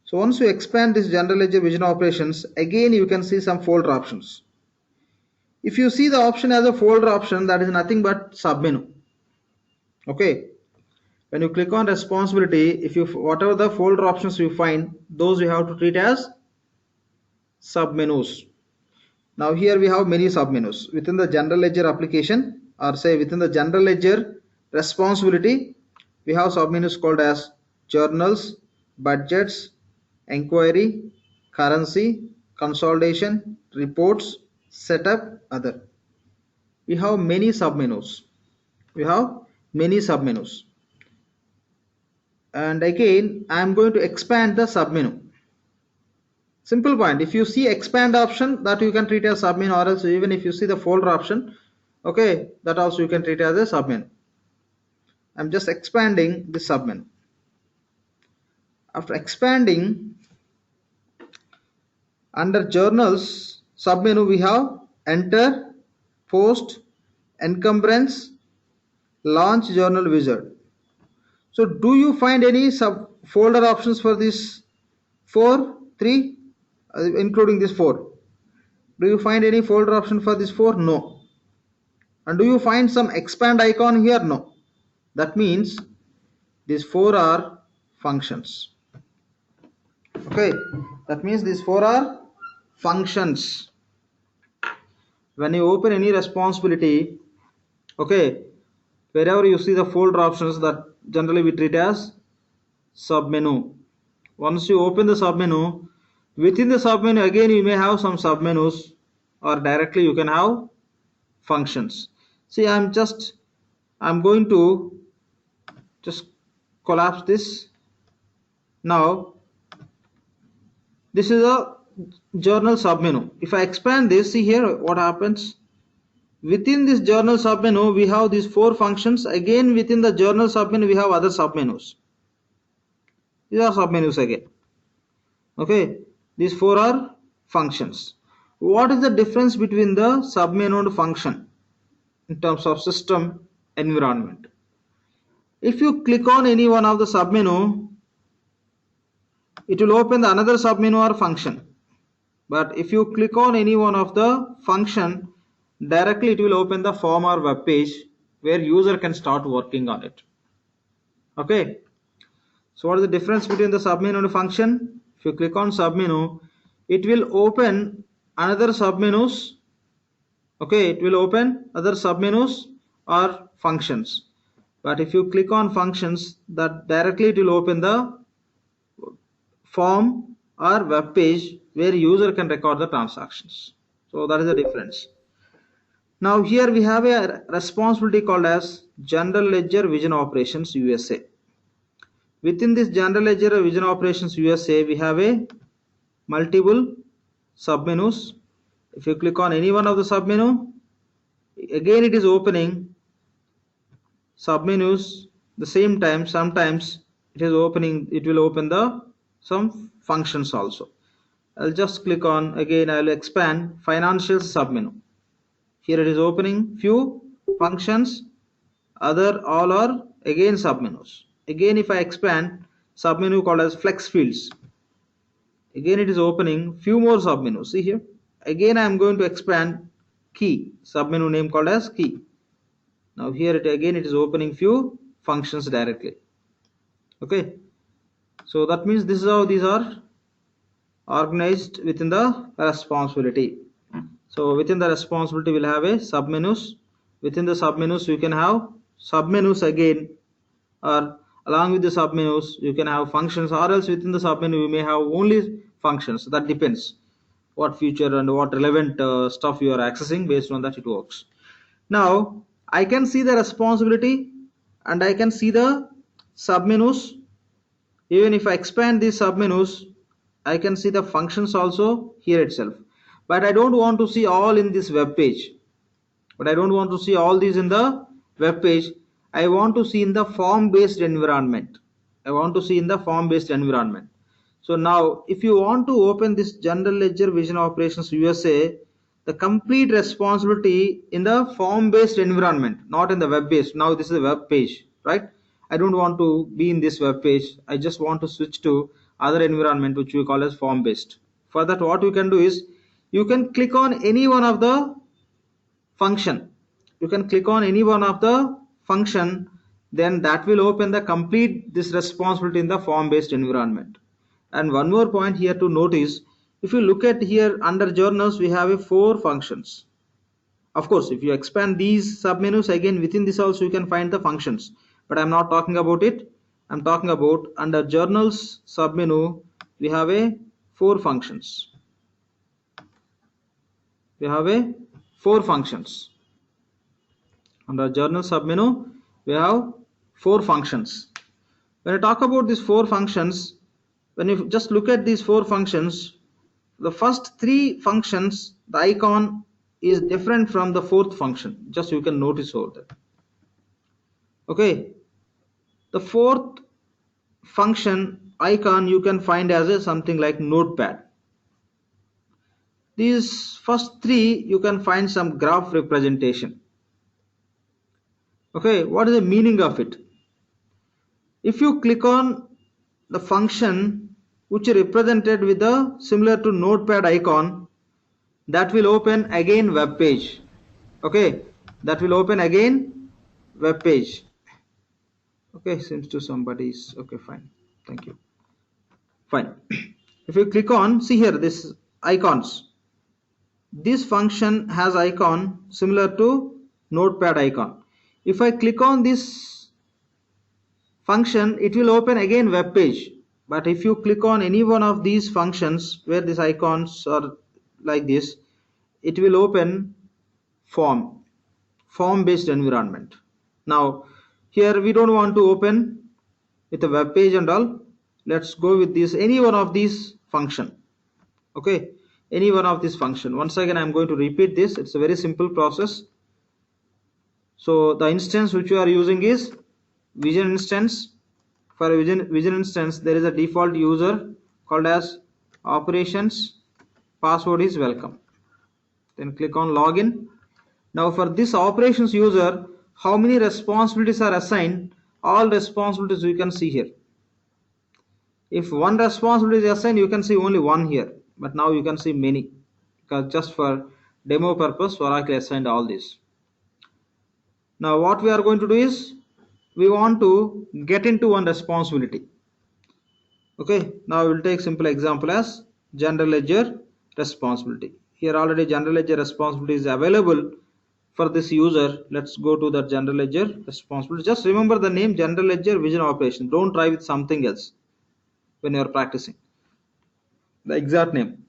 So once you expand this general ledger vision operations, again you can see some folder options. If you see the option as a folder option, that is nothing but submenu. Okay, when you click on responsibility, if you whatever the folder options you find, those you have to treat as submenus. Now here we have many submenus within the general ledger application, or say within the general ledger responsibility. We have submenus called as journals, budgets, inquiry, currency, consolidation, reports, setup, other. We have many submenus. And again, I am going to expand the submenu. Simple point. If you see expand option, that you can treat as submenu, or else even if you see the folder option, okay, that also you can treat as a submenu. I'm just expanding the submenu. After expanding, under journals submenu we have enter, post, encumbrance, launch journal wizard. So do you find any sub folder options for this three, including this 4? Do you find any folder option for this 4? No. And do you find some expand icon here? No. That means these 4 are functions. Okay, that means these 4 are functions. When you open any responsibility, okay, wherever you see the folder options, that generally we treat as submenu. Once you open the submenu, within the submenu again you may have some submenus, or directly you can have functions. See, I'm going to just collapse this. Now this is a journal submenu. If I expand this, see here what happens. Within this journal submenu we have these 4 functions. Again within the journal submenu we have other submenus. These are submenus again. Okay, these 4 are functions. What is the difference between the submenu and function in terms of system environment? If you click on any one of the submenu, it will open the another submenu or function. But if you click on any one of the function, directly it will open the form or web page where user can start working on it. Okay. So what is the difference between the submenu and the function? If you click on submenu, it will open another submenus. Okay, it will open other submenus or functions. But if you click on functions, that directly it will open the form or web page where user can record the transactions. So that is the difference. Now here we have a responsibility called as General Ledger Vision Operations USA. Within this General Ledger Vision Operations USA, we have a multiple submenus. If you click on any one of the submenu, again it is opening submenus. The same time, sometimes it will open the some functions also. I'll just click on, again I'll expand financial submenu. Here it is opening few functions, other all are again submenus. Again if I expand submenu called as flex fields, again it is opening few more submenus. See here, again I am going to expand key, submenu name called as key. Now here it is opening few functions directly. Okay, so that means this is how these are organized within the responsibility. So within the responsibility we'll have a submenus. Within the submenus you can have submenus again, or along with the submenus you can have functions, or else within the submenu you may have only functions. That depends what feature and what relevant stuff you are accessing. Based on that it works. Now I can see the responsibility and I can see the submenus. Even if I expand these submenus, I can see the functions also here itself. But I don't want to see all in this web page. But I don't want to see all these in the web page. I want to see in the form-based environment. I want to see in the form-based environment. So now, if you want to open this General Ledger Vision Operations USA, the complete responsibility in the form-based environment, not in the web-based. Now this is a web page, right? I don't want to be in this web page. I just want to switch to other environment which we call as form-based. For that, what you can do is you can click on any one of the function. You can click on any one of the function, then that will open the complete this responsibility in the form-based environment. And one more point here to notice, if you look at here under journals, we have a 4 functions. Of course, if you expand these submenus, again within this also you can find the functions, but I'm not talking about it. I'm talking about under journals submenu, we have a 4 functions. We have a 4 functions. Under journal submenu, we have 4 functions. When I talk about these 4 functions, when you just look at these 4 functions, the first 3 functions, the icon is different from the 4th function. Just you can notice over there. Okay, the 4th function icon you can find as a something like notepad. These first 3 you can find some graph representation. Okay, what is the meaning of it? If you click on the function which is represented with the similar to notepad icon, that will open again web page. Okay, that will open again web page. Okay, seems to somebody's okay, fine, thank you, fine. If you click on, see here this icons, this function has icon similar to notepad icon. If I click on this function, it will open again web page. But if you click on any one of these functions where these icons are like this, it will open form-based environment. Now here we don't want to open with a web page and all. Let's go with this any one of these function. Okay, any one of this function. Once again I'm going to repeat this. It's a very simple process. So the instance which you are using is vision instance. For a vision instance, there is a default user called as operations. Password is welcome. Then click on login. Now for this operations user, how many responsibilities are assigned? All responsibilities you can see here. If one responsibility is assigned, you can see only one here, but now you can see many, because just for demo purpose Oracle assigned all this. Now what we are going to do is we want to get into one responsibility. Okay, now we'll take simple example as general ledger responsibility. Here already general ledger responsibility is available for this user. Let's go to the general ledger responsibility. Just remember the name general ledger vision operation. Don't try with something else when you are practicing the exact name.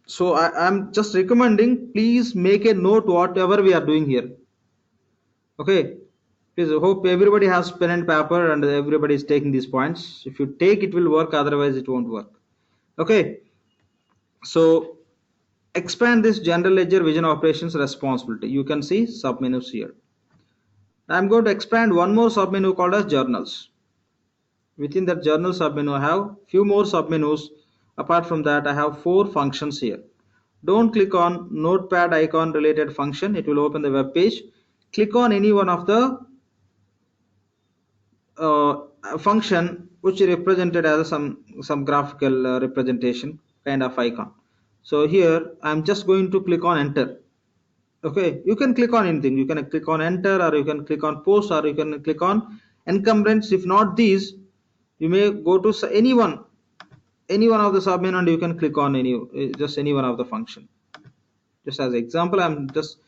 So I'm just recommending, please make a note whatever we are doing here. Okay, please, hope everybody has pen and paper and everybody is taking these points. If you take, it will work, otherwise it won't work. Okay, so expand this general ledger vision operations responsibility. You can see submenus here. I'm going to expand one more submenu called as journals. Within that journal submenu, I have few more submenus. Apart from that, I have 4 functions here. Don't click on notepad icon related function. It will open the web page. Click on any one of the function which is represented as some graphical representation kind of icon. So here I'm just going to click on enter. Okay, you can click on anything. You can click on enter, or you can click on post, or you can click on encumbrance. If not these, you may go to any one of the submenu and you can click on just any one of the function. Just as example, I'm just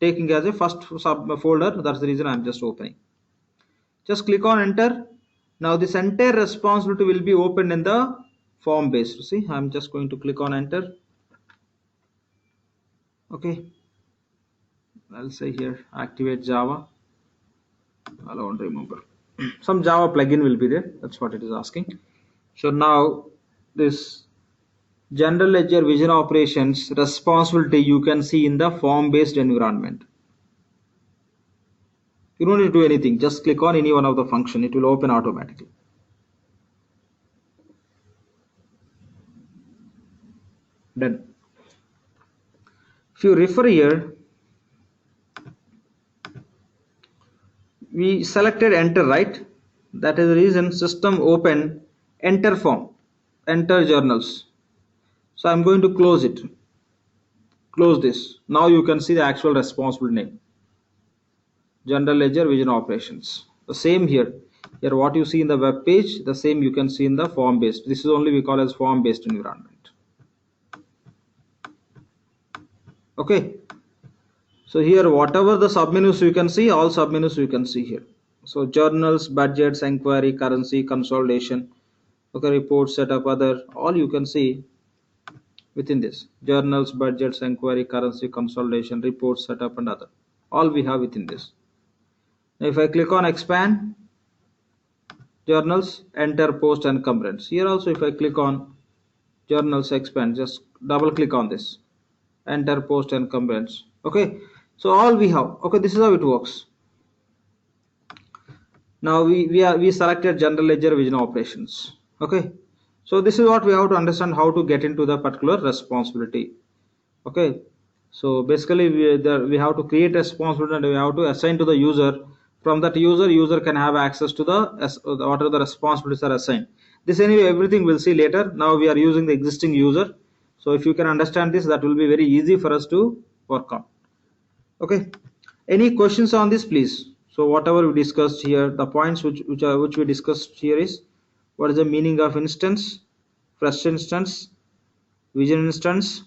taking as a first sub folder. That's the reason I'm just opening. Just click on enter. Now this entire responsibility will be opened in the form based. See, I'm just going to click on enter. Okay, I'll say here activate Java. I don't remember. Some Java plugin will be there. That's what it is asking. So now this general ledger vision operations responsibility you can see in the form based environment. You don't need to do anything. Just click on any one of the function. It will open automatically. Done. If you refer here, we selected enter, right? That is the reason system open enter form, enter journals. So I'm going to close it. Close this. Now you can see the actual responsible name. General ledger vision operations. The same here. Here what you see in the web page, the same you can see in the form based. This is only we call as form based environment. Okay. So here whatever the submenus you can see, all submenus you can see here. So journals, budgets, inquiry, currency, consolidation, okay, report, setup, other, all you can see within this. Journals, budgets, inquiry, currency, consolidation, report, setup, and other. All we have within this. Now if I click on expand, journals, enter, post, and encumbrance. Here also if I click on journals, expand, just double click on this. Enter, post, and encumbrance. Okay. So all we have. Okay, this is how it works. Now we selected general ledger vision operations. Okay, so this is what we have to understand, how to get into the particular responsibility. Okay, so basically we have to create responsibility and we have to assign to the user. From that user can have access to what are the responsibilities are assigned. This anyway everything we'll see later. Now we are using the existing user. So if you can understand this, that will be very easy for us to work on. Okay, any questions on this, please? So whatever we discussed here, the points which we discussed here is what is the meaning of instance, first instance, vision instance.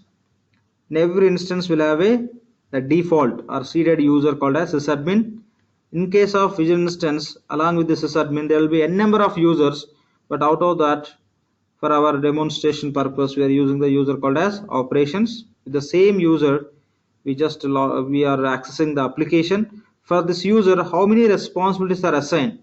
In every instance will have the default or seeded user called as sysadmin. In case of vision instance, along with the sysadmin, there will be n number of users, but out of that, for our demonstration purpose, we are using the user called as operations. With the same user, we are accessing the application. For this user, how many responsibilities are assigned?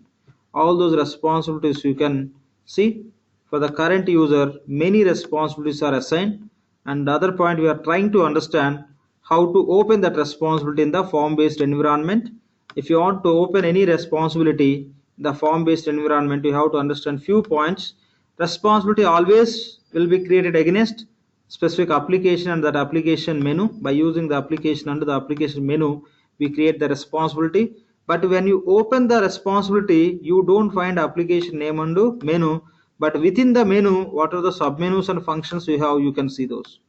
All those responsibilities you can see. For the current user, many responsibilities are assigned. And the other point, we are trying to understand how to open that responsibility in the form based environment. If you want to open any responsibility in the form based environment, you have to understand few points. Responsibility always will be created against specific application and that application menu. By using the application, under the application menu, we create the responsibility. But when you open the responsibility, you don't find application name under menu. but within the menu, what are the submenus and functions we have, you can see those.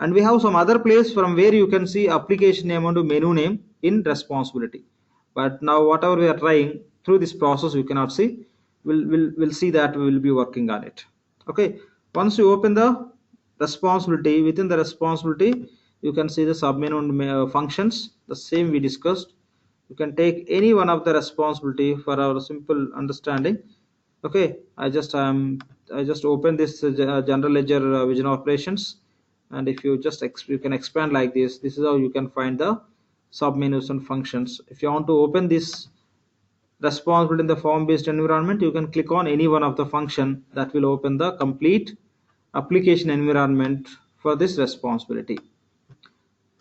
And we have some other place from where you can see application name and menu name in responsibility. But now whatever we are trying through this process, you cannot see. We'll see that we will be working on it. Okay. Once you open the responsibility, within the responsibility, you can see the submenu and functions. The same we discussed. You can take any one of the responsibility for our simple understanding. Okay. I just open this general ledger vision operations, and if you just you can expand like this. This is how you can find the submenus and functions. If you want to open this responsibility in the form based environment, you can click on any one of the function that will open the complete application environment for this responsibility.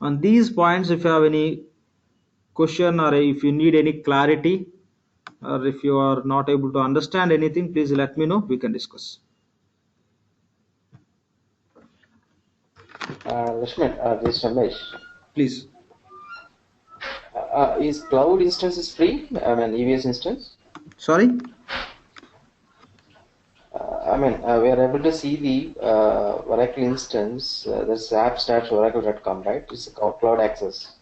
On these points, if you have any question or if you need any clarity, or if you are not able to understand anything, please let me know, we can discuss. Lakshman, this is Ramesh. Please. Is cloud instance is free? I mean, EVS instance? Sorry? We are able to see the Oracle instance. This app/oracle.com, right? It's cloud access.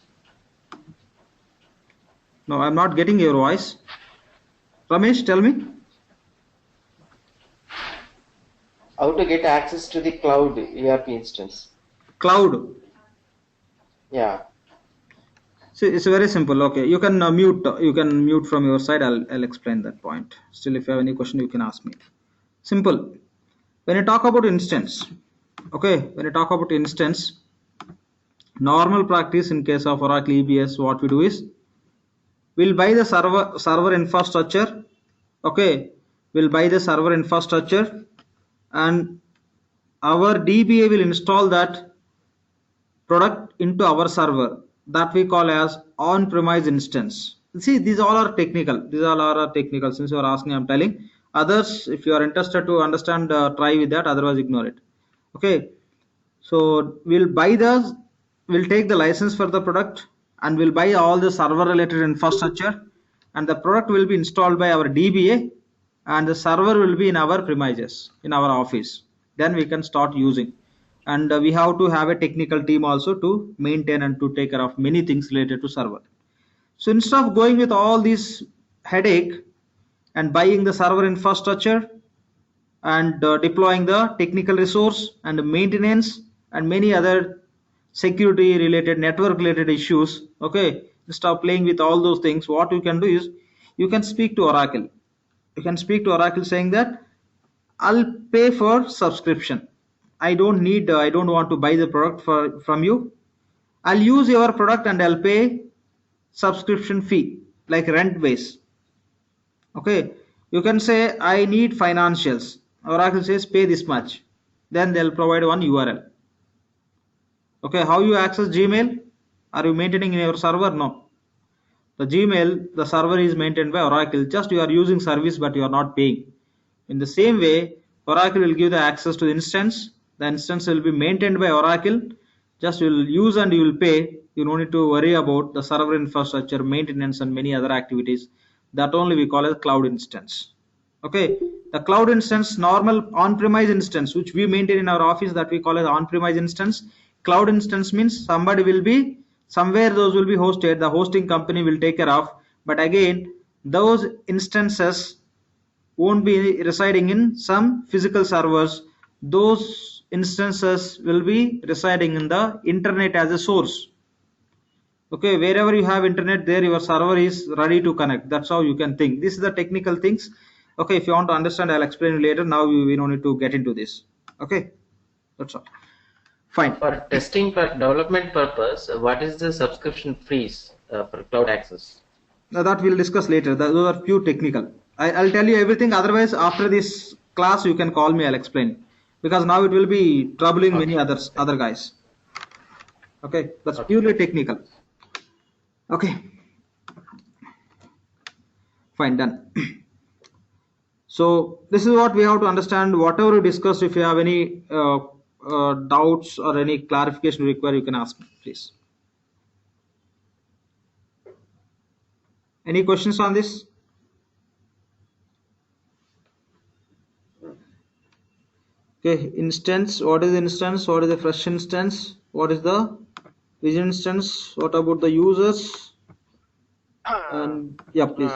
No, I'm not getting your voice. Ramesh, tell me. How to get access to the cloud ERP instance? Cloud. Yeah. So it's very simple. Okay, you can mute. You can mute from your side. I'll explain that point. Still, if you have any question, you can ask me. Simple. When you talk about instance, okay, when you talk about instance, normal practice in case of Oracle EBS, what we do is we'll buy the server infrastructure. Okay, we'll buy the server infrastructure, and our DBA will install that product into our server, that we call as on-premise instance. See, these all are technical. These all are technical. Since you are asking, I'm telling. Others, if you are interested to understand, try with that. Otherwise, ignore it. Okay. So we'll take the license for the product, and we'll buy all the server related infrastructure, and the product will be installed by our DBA, and the server will be in our premises, in our office. Then we can start using. And we have to have a technical team also to maintain and to take care of many things related to server. So instead of going with all this headache and buying the server infrastructure and deploying the technical resource and maintenance and many other security related, network related issues, okay, stop playing with all those things. What you can do is you can speak to Oracle. You can speak to Oracle saying that I'll pay for subscription. I don't want to buy the product from you. I'll use your product and I'll pay subscription fee like rent base. Okay, you can say I need financials. Oracle says pay this much. Then they'll provide one URL. Okay, how you access Gmail? Are you maintaining in your server? No. The Gmail, the server is maintained by Oracle. Just you are using service, but you are not paying. In the same way, Oracle will give the access to the instance. The instance will be maintained by Oracle. Just you will use and you will pay. You don't need to worry about the server infrastructure, maintenance, and many other activities. That only we call as cloud instance. Okay, the cloud instance, normal on-premise instance, which we maintain in our office, that we call as on-premise instance. Cloud instance means somebody will be somewhere, those will be hosted, the hosting company will take care of, but again those instances won't be residing in some physical servers. Those instances will be residing in the internet as a source. Okay, wherever you have internet, there your server is ready to connect. That's how you can think. This is the technical things. Okay, if you want to understand, I'll explain later. Now we don't need to get into this. Okay, that's all. Fine. For testing for development purpose, what is the subscription fees for cloud access? Now that we'll discuss later. Those are pure technical. I'll tell you everything. Otherwise, after this class, you can call me. I'll explain, because now it will be troubling many other guys. Okay, that's purely technical. Okay, fine, done. So this is what we have to understand. Whatever we discussed, if you have any doubts or any clarification required, you can ask me, please. Any questions on this? Okay, instance. What is instance? What is the fresh instance? What is the vision instance? What about the users? And yeah, please.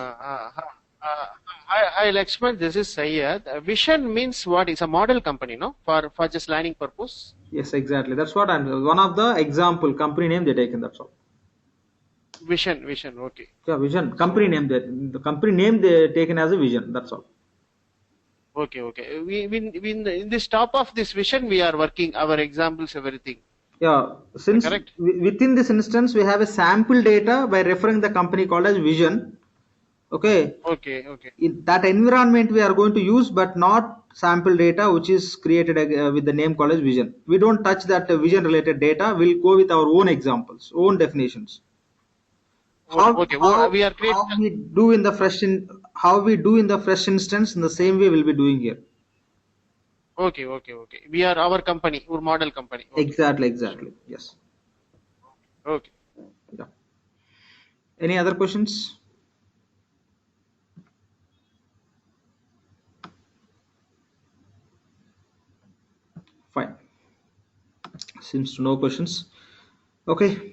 I'll explain. This is Sayyad. Vision means what? It's a model company, no? For just learning purpose. Yes, exactly. That's what I'm. One of the example company name they taken. That's all. Vision. Okay. Yeah, vision. Company name that the company name they taken as a vision. That's all. Okay. We in this top of this vision, we are working our examples, everything. Yeah, since Correct. within this instance we have a sample data by referring the company called as vision. Okay. Okay. In that environment we are going to use, but not sample data which is created with the name called as vision. We don't touch that vision related data. We'll go with our own examples, own definitions. Okay. We are creating. How we do in the fresh instance, in the same way we'll be doing here. Okay. We are our company, our model company. Okay. Exactly. Yes. Okay. Yeah. Any other questions? Fine. Seems to no questions. Okay.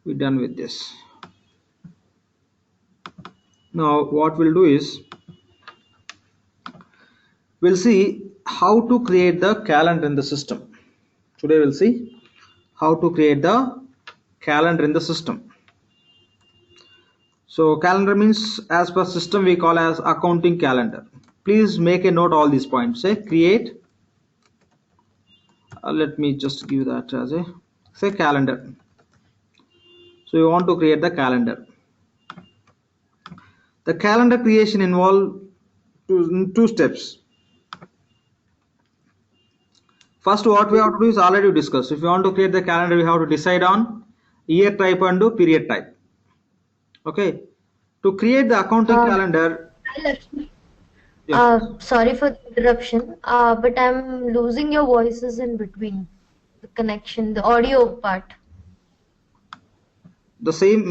We're done with this. Now what we'll do is we'll see how to create the calendar in the system. Today we'll see how to create the calendar in the system. So calendar means as per system we call as accounting calendar. Please make a note all these points. Say create. Let me just give that as a say calendar. So you want to create the calendar. The calendar creation involve two steps. First, what we have to do is already discussed. If you want to create the calendar, we have to decide on year type and do period type. Okay. To create the accounting calendar. Lakshmi. Yeah. Sorry for the interruption, but I'm losing your voices in between the connection, the audio part. The same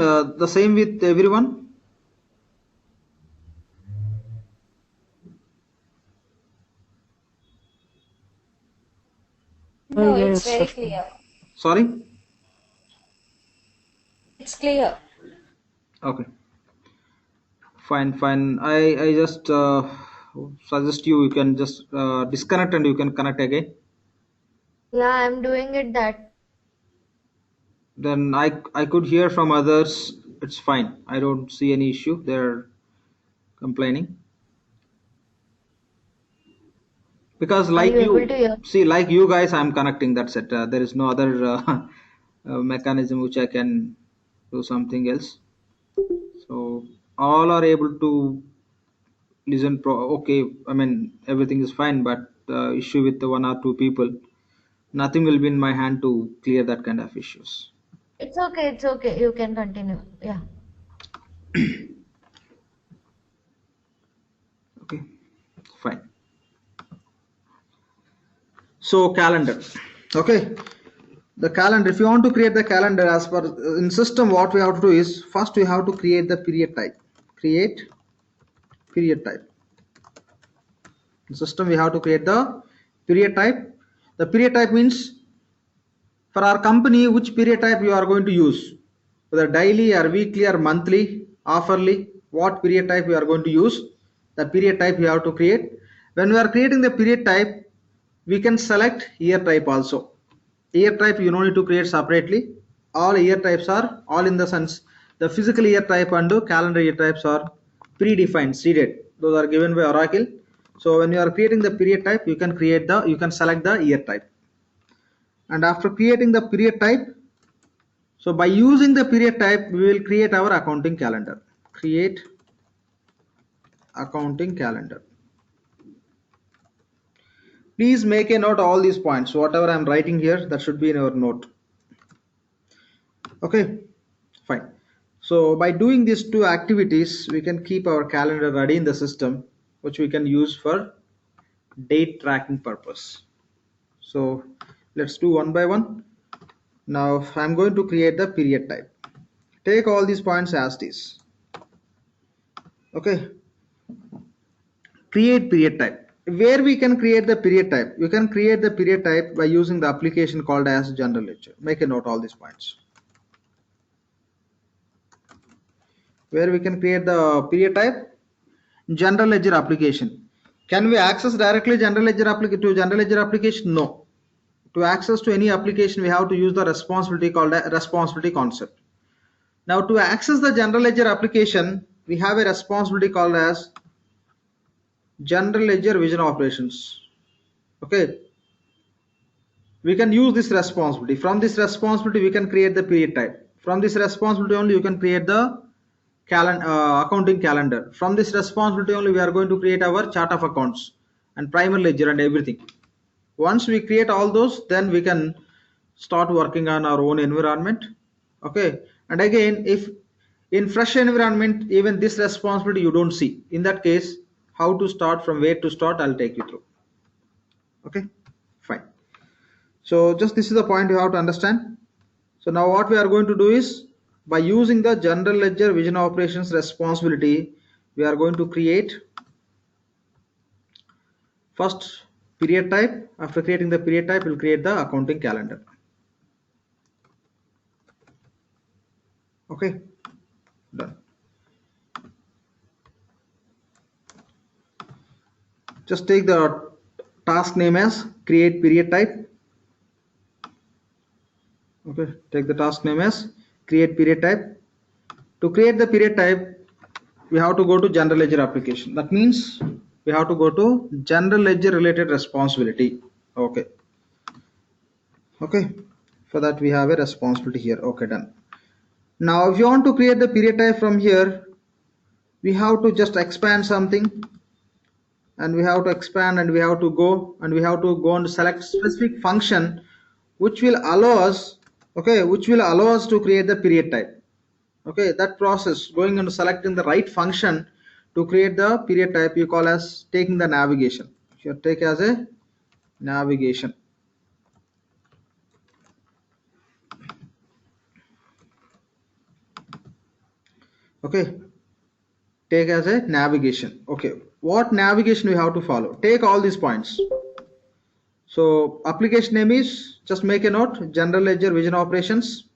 with everyone. No, it's very clear. Sorry. It's clear. Okay. Fine. I just suggest you can just disconnect and you can connect again. Yeah, I'm doing it that. Then I could hear from others. It's fine. I don't see any issue. They're complaining. Because like Are you able to hear? see, like you guys, I'm connecting. That's it. There is no other mechanism which I can do something else. So all are able to listen. Okay, I mean everything is fine, but issue with the one or two people, nothing will be in my hand to clear that kind of issues. It's okay. You can continue. Yeah. Okay, fine. So calendar. Okay. The calendar, if you want to create the calendar as per in system, what we have to do is first we have to create the period type. Create period type. In system we have to create the period type. The period type means for our company which period type you are going to use, whether daily or weekly or monthly, hourly, what period type we are going to use. The period type we have to create. When we are creating the period type, we can select year type also. Year type you don't need to create separately. All year types are all in the sense the physical year type and the calendar year types are predefined, seeded. Those are given by Oracle. So when you are creating the period type, you can select the year type. And after creating the period type, so by using the period type, we will create our accounting calendar. Create accounting calendar. Please make a note all these points. Whatever I am writing here, that should be in your note. Okay, fine. So by doing these two activities, we can keep our calendar ready in the system, which we can use for date tracking purpose. So let's do one by one. Now I'm going to create the period type. Take all these points as this. Okay. Create period type. where we can create the period type. You can create the period type by using the application called as general ledger. Make a note all these points. Where we can create the period type, general ledger application. Can we access directly general ledger application? No. To access to any application, we have to use the responsibility called a responsibility concept. Now to access the general ledger application, we have a responsibility called as general ledger vision operations. Okay, we can use this responsibility. From this responsibility we can create the period type. From this responsibility only you can create the accounting calendar. From this responsibility only we are going to create our chart of accounts and primary ledger and everything. Once we create all those, then we can start working on our own environment. Okay, and again, if in fresh environment even this responsibility you don't see, in that case how to start, from where to start, I'll take you through. Okay, fine. So just this is the point you have to understand. So now what we are going to do is, by using the general ledger vision operations responsibility, we are going to create first period type. After creating the period type, we'll create the accounting calendar. Okay, done. Just take the task name as create period type. Okay, take the task name as create period type. To create the period type, we have to go to general ledger application. That means we have to go to general ledger related responsibility. Okay, for that we have a responsibility here. Okay, done. Now if you want to create the period type from here, we have to just expand something, and we have to expand, and we have to go and select specific function which will allow us to create the period type. Okay, that process, going and selecting the right function to create the period type, you call as taking the navigation. Here take as a navigation. Okay, take as a navigation. Okay, what navigation we have to follow? Take all these points. So application name is, just make a note, general ledger vision operations.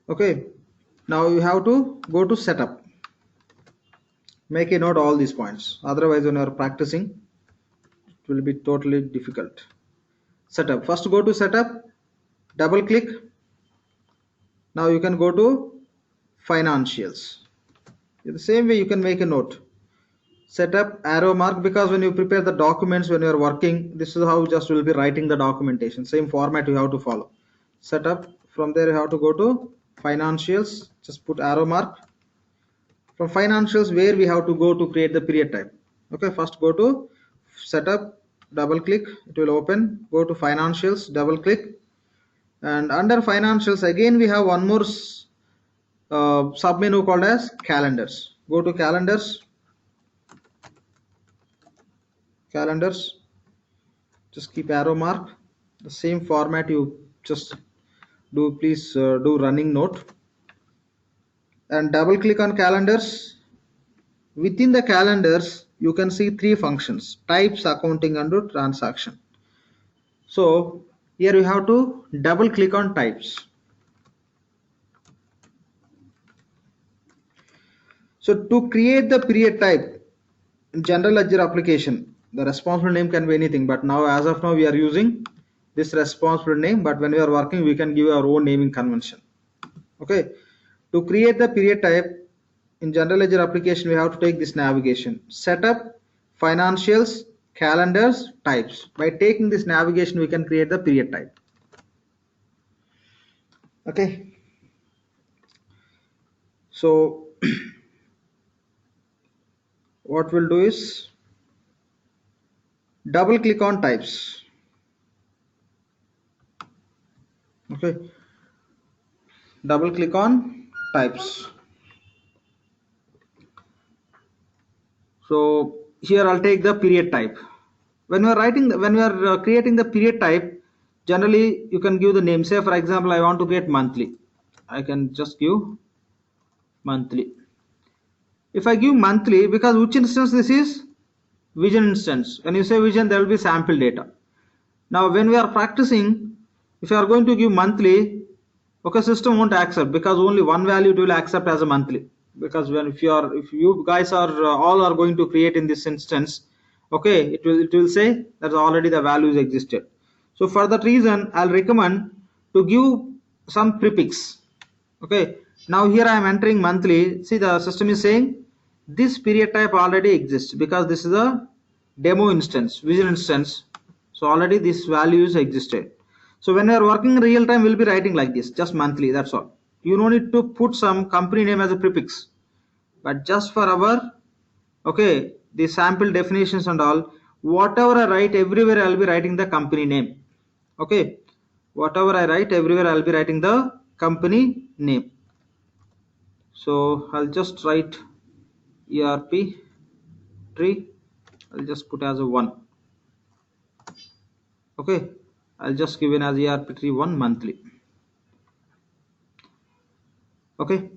Okay, now you have to go to setup. Make a note all these points, otherwise when you are practicing it will be totally difficult. Setup, first go to setup, double click. Now you can go to financials. In the same way you can make a note, setup, arrow mark, because when you prepare the documents, when you are working, this is how just will be writing the documentation. Same format you have to follow. Setup, from there you have to go to financials, just put arrow mark. From financials, where we have to go to create the period type. Okay, first go to setup, double click, it will open. Go to financials, double click, and under financials again we have one more sub menu called as calendars. Go to calendars, just keep arrow mark. The same format you just do, please do running note, and double click on calendars. Within the calendars you can see three functions: types, accounting, and transaction. So here you have to double click on types. So to create the period type in general ledger application, the responsible name can be anything, but now as of now we are using this responsible name, but when we are working we can give our own naming convention. Okay, to create the period type in general ledger application, we have to take this navigation: setup, financials, calendars, types. By taking this navigation we can create the period type. Okay, so what we'll do is double click on types. Okay, double click on types. So here I'll take the period type. When we are creating the period type, generally you can give the name. Say for example I want to create monthly, I can just give monthly. If I give monthly, because which instance this is? vision instance. When you say vision, there will be sample data. Now when we are practicing, if you are going to give monthly, okay, system won't accept, because only one value it will accept as a monthly. Because if you guys are all are going to create in this instance, okay, it will say that already the values existed. So for that reason, I'll recommend to give some prefix. Okay, now here I am entering monthly. See, the system is saying this period type already exists because this is a demo instance, vision instance. So already this values existed. So when we are working in real time, we'll be writing like this, just monthly, that's all. You don't need to put some company name as a prefix. But just for our, okay, the sample definitions and all, whatever I write, everywhere I'll be writing the company name. Okay, whatever I write, everywhere I'll be writing the company name. So I'll just write ERP tree. I'll just put as a 1. Okay, I'll just give in as ERP tree 1 monthly. Okay,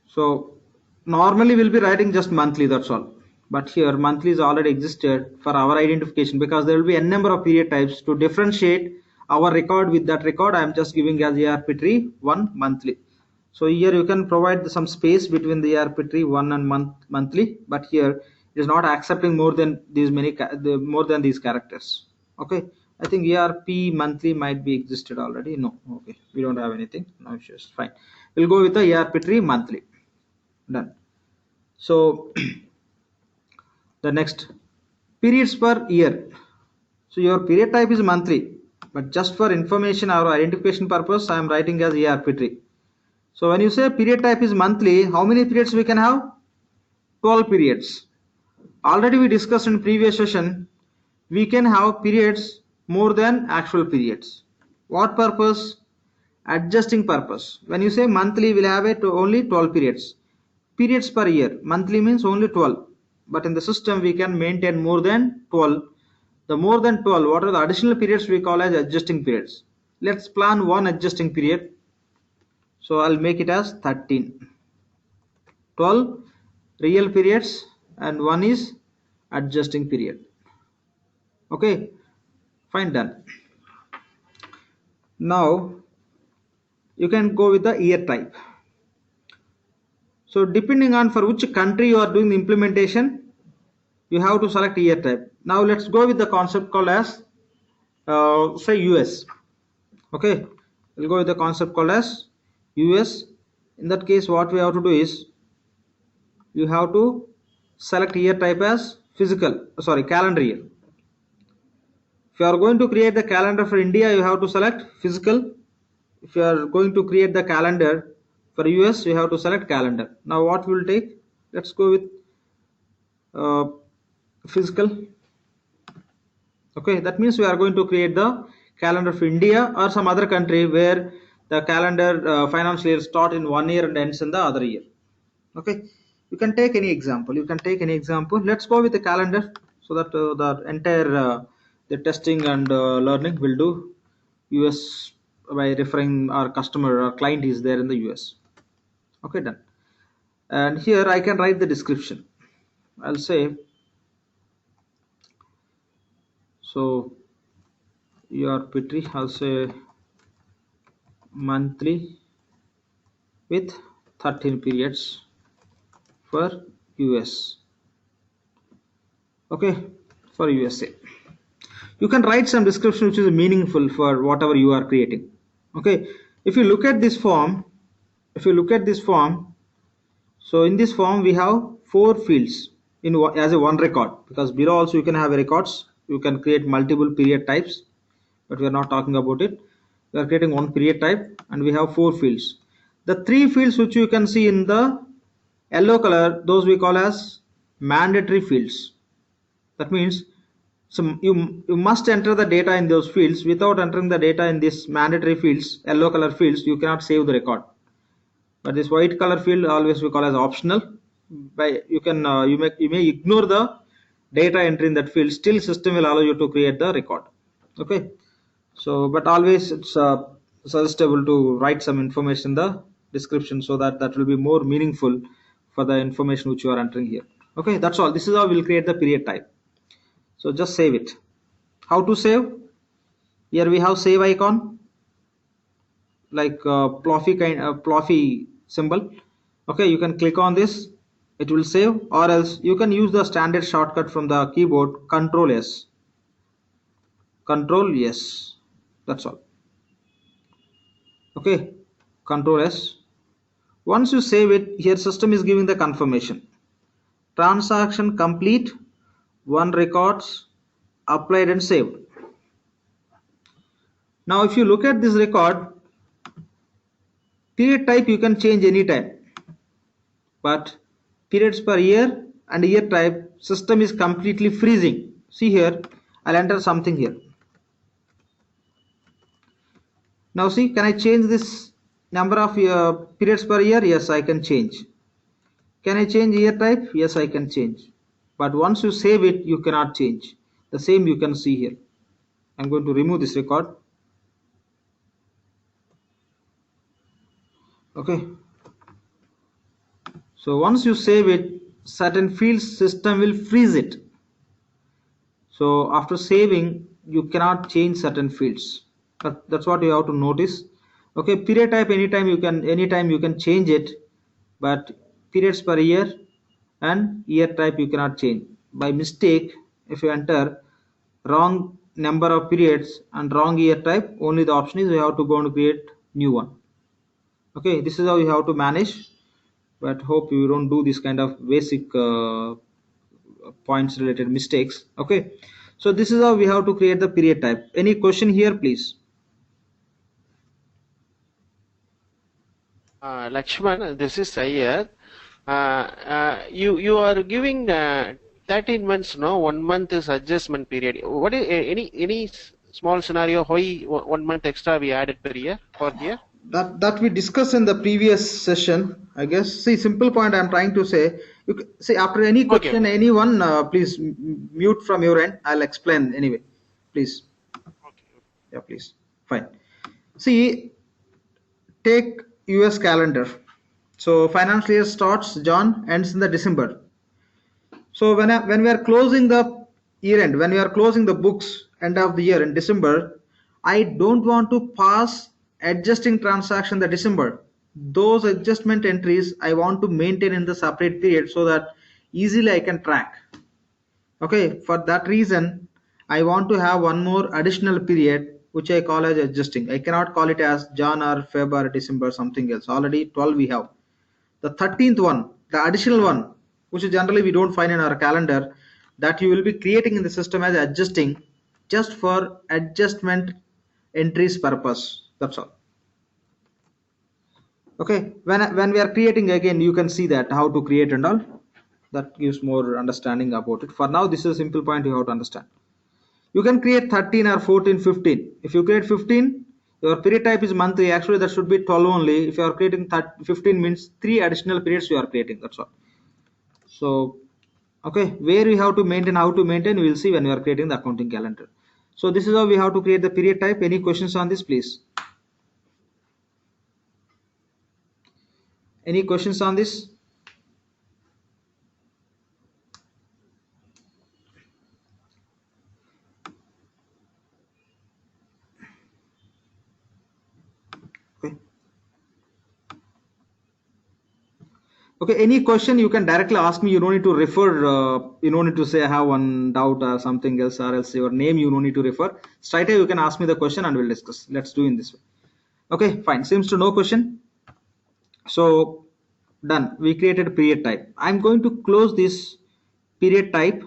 so normally we'll be writing just monthly, that's all. But here monthly is already existed for our identification, because there will be n number of period types. To differentiate our record with that record, I am just giving as ERP tree 1 monthly. So here you can provide some space between the ERP tree 1 and monthly, but here it is not accepting more than these characters. Okay, I think ERP monthly might be existed already. No, okay, we don't have anything. No issues. Fine. We'll go with the ERP tree monthly. Done. So the next, periods per year. So your period type is monthly, but just for information or identification purpose, I am writing as ERP tree. So when you say period type is monthly, how many periods we can have? 12 periods. Already we discussed in previous session, we can have periods more than actual periods. What purpose? Adjusting purpose. When you say monthly, we'll have it only 12 periods. Periods per year, monthly means only 12. But in the system, we can maintain more than 12. The more than 12, what are the additional periods we call as adjusting periods? Let's plan one adjusting period. So I'll make it as 13. 12 real periods and one is adjusting period. Okay, fine, done. Now you can go with the year type. So depending on for which country you are doing the implementation, you have to select year type. Now let's go with the concept called as say US. Okay, we'll go with the concept called as US. In that case, what we have to do is you have to select year type as calendar year. If you are going to create the calendar for India, you have to select physical. If you are going to create the calendar for US, you have to select calendar. Now what will take? Let's go with physical. Okay, that means we are going to create the calendar for India or some other country where the calendar financial year start in 1 year and ends in the other year. Okay, you can take any example. Let's go with the calendar, so that the entire the testing and learning will do US by referring our customer or client is there in the US. Okay, done. And here I can write the description. I'll say, so your Petri, I'll say monthly with 13 periods for US. Okay, for USA. You can write some description which is meaningful for whatever you are creating. Okay, if you look at this form, so in this form we have 4 fields as a one record, because below also you can have records. You can create multiple period types, but we are not talking about it. We are creating one period type and we have 4 fields. The 3 fields which you can see in the yellow color, those we call as mandatory fields. That means you must enter the data in those fields. Without entering the data in these mandatory fields, yellow color fields, you cannot save the record. But this white color field always we call as optional. You may ignore the data entry in that field, still system will allow you to create the record. Okay, so but always it's suggestible to write some information in the description, so that will be more meaningful for the information which you are entering here. Okay, that's all. This is how we'll create the period type. So just save it. How to save? Here we have save icon, like plothy symbol. Okay, you can click on this, it will save, or else you can use the standard shortcut from the keyboard, Control S. Control yes. That's all. Okay, Control S. Once you save it, here system is giving the confirmation. Transaction complete, one records applied and saved. Now if you look at this record, period type you can change anytime, but periods per year and year type system is completely freezing. See here, I'll enter something here. Now see, can I change this number of periods per year? Yes, I can change. Can I change year type? Yes, I can change. But once you save it, you cannot change. The same you can see here. I'm going to remove this record. Okay. So once you save it, certain fields system will freeze it. So after saving, you cannot change certain fields. That's what you have to notice. Okay, period type anytime you can change it, but periods per year and year type you cannot change. By mistake, if you enter wrong number of periods and wrong year type, only the option is you have to go and create new one. Okay, this is how you have to manage, but hope you don't do this kind of basic points related mistakes. Okay, so this is how we have to create the period type. Any question here, please? Lakshman, this is Sayyad. You are giving 13 months, no? 1 month is adjustment period. What is any small scenario? Why 1 month extra we added per year for year? That we discussed in the previous session, I guess. See, simple point I'm trying to say. See, after any question, Okay. anyone, please mute from your end. I'll explain anyway. Please. Okay. Yeah, please. Fine. See, take US calendar. So financial year starts Jan, ends in the December. So when we are closing the year end, when we are closing the books end of the year in December, I don't want to pass adjusting transaction the December. Those adjustment entries I want to maintain in the separate period so that easily I can track. Okay, for that reason, I want to have one more additional period which I call as adjusting. I cannot call it as Jan or Feb or December, something else. Already 12 we have. The 13th one, the additional one, which generally we don't find in our calendar, that you will be creating in the system as adjusting just for adjustment entries purpose. That's all. Okay, when we are creating again, you can see that how to create and all. That gives more understanding about it. For now, this is a simple point you have to understand. You can create 13 or 14, 15. If you create 15, your period type is monthly. Actually, that should be 12 only. If you are creating 15 means 3 additional periods you are creating. That's all. So, okay, where we have to maintain, how to maintain, we will see when we are creating the accounting calendar. So this is how we have to create the period type. Any questions on this, please? Any questions on this? Okay. Okay, any question you can directly ask me. You don't need to refer, you don't need to say I have one doubt or something else, or else your name you don't need to refer. Straight away you can ask me the question and we'll discuss. Let's do in this way. Okay, fine. Seems to no question. So done. We created a period type. I'm going to close this period type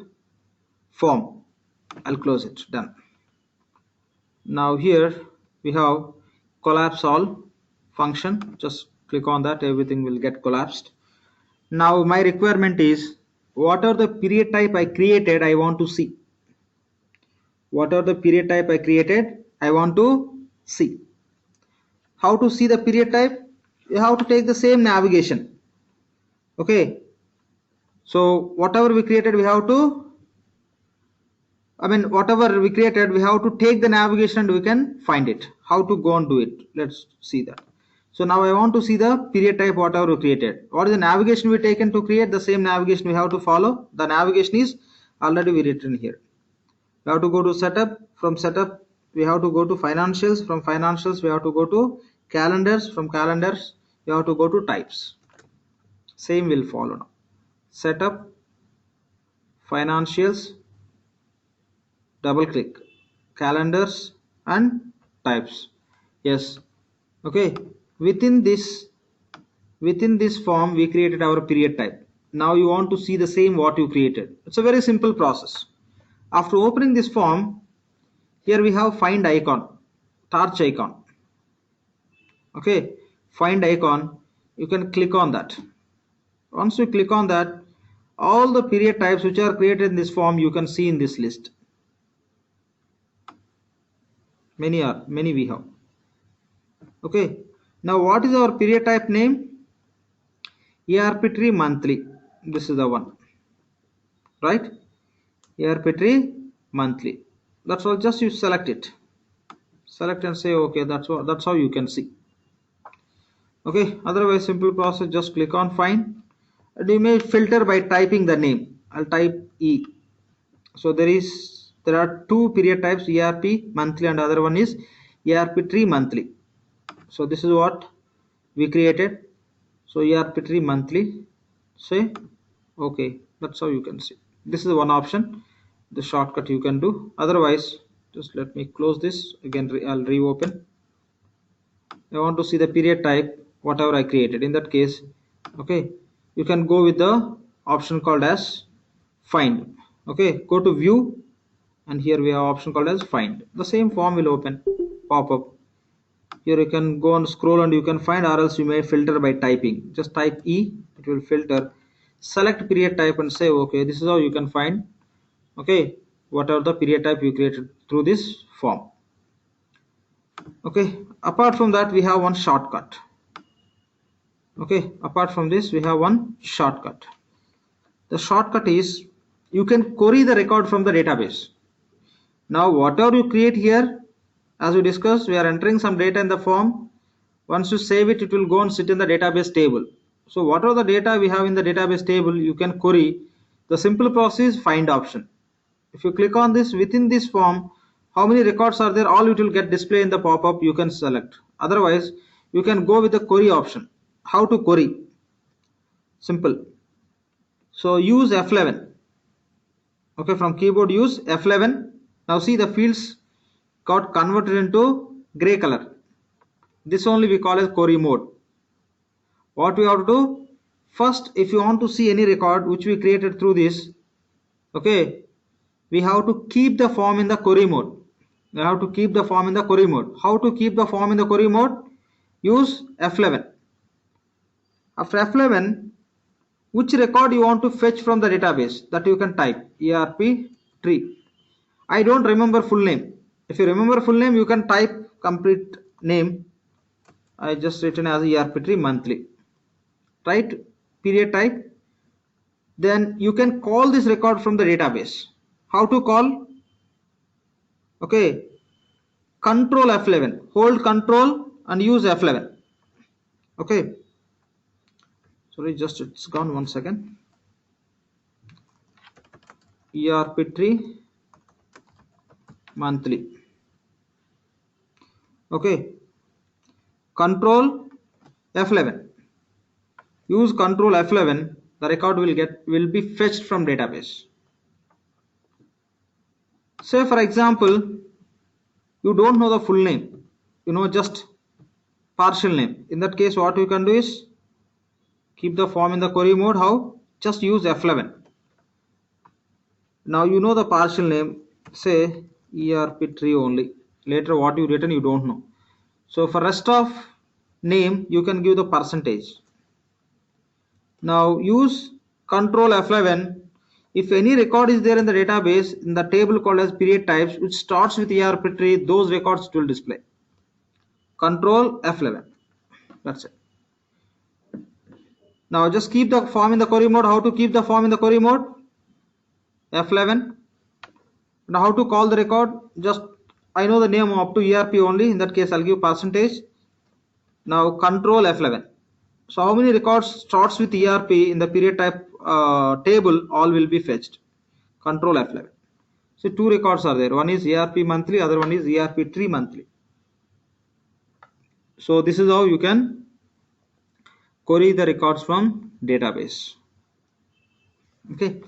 form. I'll close it. Done. Now here we have collapse all function. Just click on that. Everything will get collapsed. Now my requirement is what are the period type I created, I want to see. What are the period type I created, I want to see. How to see the period type? You have to take the same navigation. Okay. So whatever we created, we have to, whatever we created, we have to take the navigation and we can find it. How to go and do it? Let's see that. So now I want to see the period type whatever we created. What is the navigation we taken to create? The same navigation we have to follow. The navigation is already we written here. We have to go to setup. From setup we have to go to financials. From financials we have to go to calendars. From calendars we have to go to types. Same will follow now. Setup, financials, double click, calendars and types. Yes. Okay. Within this form we created our period type. Now you want to see the same what you created. It's a very simple process. After opening this form, here we have find icon, torch icon. Okay, find icon, you can click on that. Once you click on that, all the period types which are created in this form you can see in this list. Many we have. Okay, now what is our period type name? ERP tree monthly. This is the one, right? ERP tree monthly. That's all. Just you select it. Select and say okay. That's how you can see. Okay. Otherwise, simple process. Just click on find, and you may filter by typing the name. I'll type E. So there are two period types: ERP monthly and other one is ERP tree monthly. So this is what we created. So ERP tree monthly. Say okay. That's how you can see. This is one option. The shortcut you can do. Otherwise, just let me close this again. I'll reopen. I want to see the period type whatever I created. In that case, okay, you can go with the option called as find. Okay, go to view, and here we have option called as find. The same form will open, pop up. Here you can go and scroll and you can find, or else you may filter by typing. Just type E, it will filter. Select period type and say okay. This is how you can find, okay, whatever the period type you created through this form. Okay, apart from that we have one shortcut. Okay, apart from this we have one shortcut. The shortcut is you can query the record from the database. Now whatever you create here, as we discussed, we are entering some data in the form. Once you save it, it will go and sit in the database table. So whatever the data we have in the database table, you can query. The simple process is find option. If you click on this, within this form, how many records are there, all it will get displayed in the pop-up. You can select. Otherwise, you can go with the query option. How to query? Simple. So use F11. Okay, from keyboard use F11. Now see the fields got converted into gray color. This only we call as query mode. What we have to do? First, if you want to see any record which we created through this, okay, we have to keep the form in the query mode. We have to keep the form in the query mode. How to keep the form in the query mode? Use F11. After F11, which record you want to fetch from the database, that you can type ERP tree. I don't remember full name. If you remember full name, you can type complete name. I just written as ERP tree monthly. Right? Period type. Then you can call this record from the database. How to call? Okay. Control F11. Hold control and use F11. Okay. Sorry, just it's gone. 1 second. ERP tree monthly. Okay. Control F11. Use control F11. The record will be fetched from database. Say for example, you don't know the full name. You know just partial name. In that case, what you can do is keep the form in the query mode. How? Just use F11. Now you know the partial name. Say ERP tree only. Later what you written you don't know. So for rest of name you can give the percentage. Now use control F11. If any record is there in the database in the table called as period types which starts with ERP tree, those records will display. Control F11. That's it. Now just keep the form in the query mode. How to keep the form in the query mode? F11. Now how to call the record? Just I know the name up to ERP only. In that case I'll give percentage. Now control F11. So how many records starts with ERP in the period type table? All will be fetched. Control F11. So two records are there. One is ERP monthly, other one is ERP tree monthly. So this is how you can query the records from database. Okay.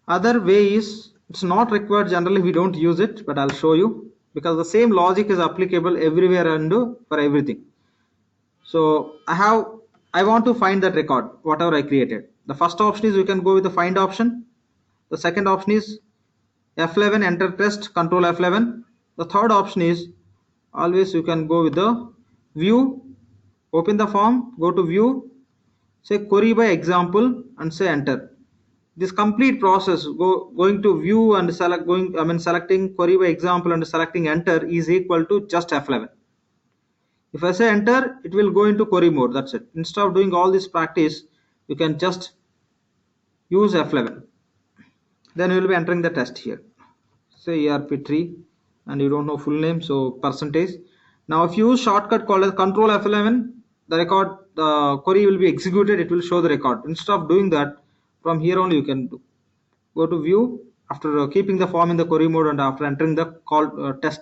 Other way is, it's not required, generally we don't use it, but I'll show you, because the same logic is applicable everywhere and for everything. So I want to find that record, whatever I created. The first option is you can go with the find option. The second option is F11, enter test, control F11. The third option is always you can go with the view, open the form, go to view, say query by example and say enter. This complete process going to view and selecting query by example and selecting enter is equal to just F11. If I say enter, it will go into query mode. That's it. Instead of doing all this practice, you can just use F11. Then you will be entering the test here. Say ERP tree, and you don't know full name, so percentage. Now if you use shortcut called as control F11, the query will be executed. It will show the record. Instead of doing that, from here only you can go to view after keeping the form in the query mode and after entering the test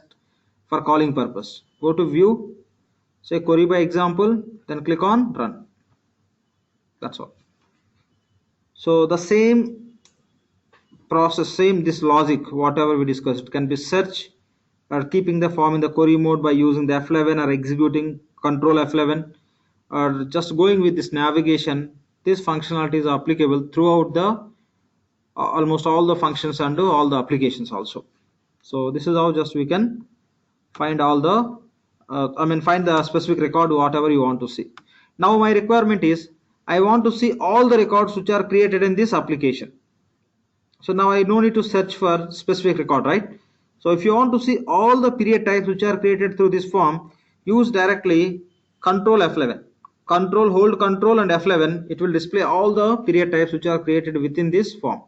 for calling purpose. Go to view, say query by example, then click on run. That's all. So the same process, this logic, whatever we discussed, can be search or keeping the form in the query mode by using the F11 or executing control F11 or just going with this navigation. This functionality is applicable throughout the almost all the functions and all the applications also. So this is how just we can find all the find the specific record whatever you want to see. Now my requirement is I want to see all the records which are created in this application. So now I no need to search for specific record, right? So if you want to see all the period types which are created through this form, use directly control F11. Hold control and F11. It will display all the period types which are created within this form,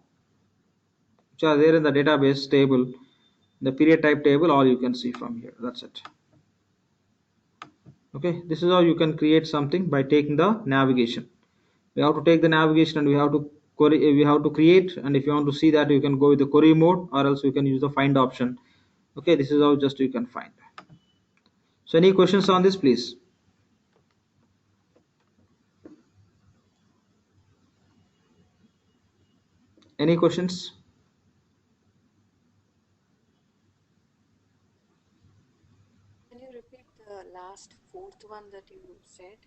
which are there in the database table, the period type table, all you can see from here. That's it. Okay, this is how you can create something by taking the navigation. We have to take the navigation and we have to create, and if you want to see that, you can go with the query mode or else you can use the find option. Okay, this is how just you can find. So any questions on this, please? Any questions? Can you repeat the last fourth one that you said?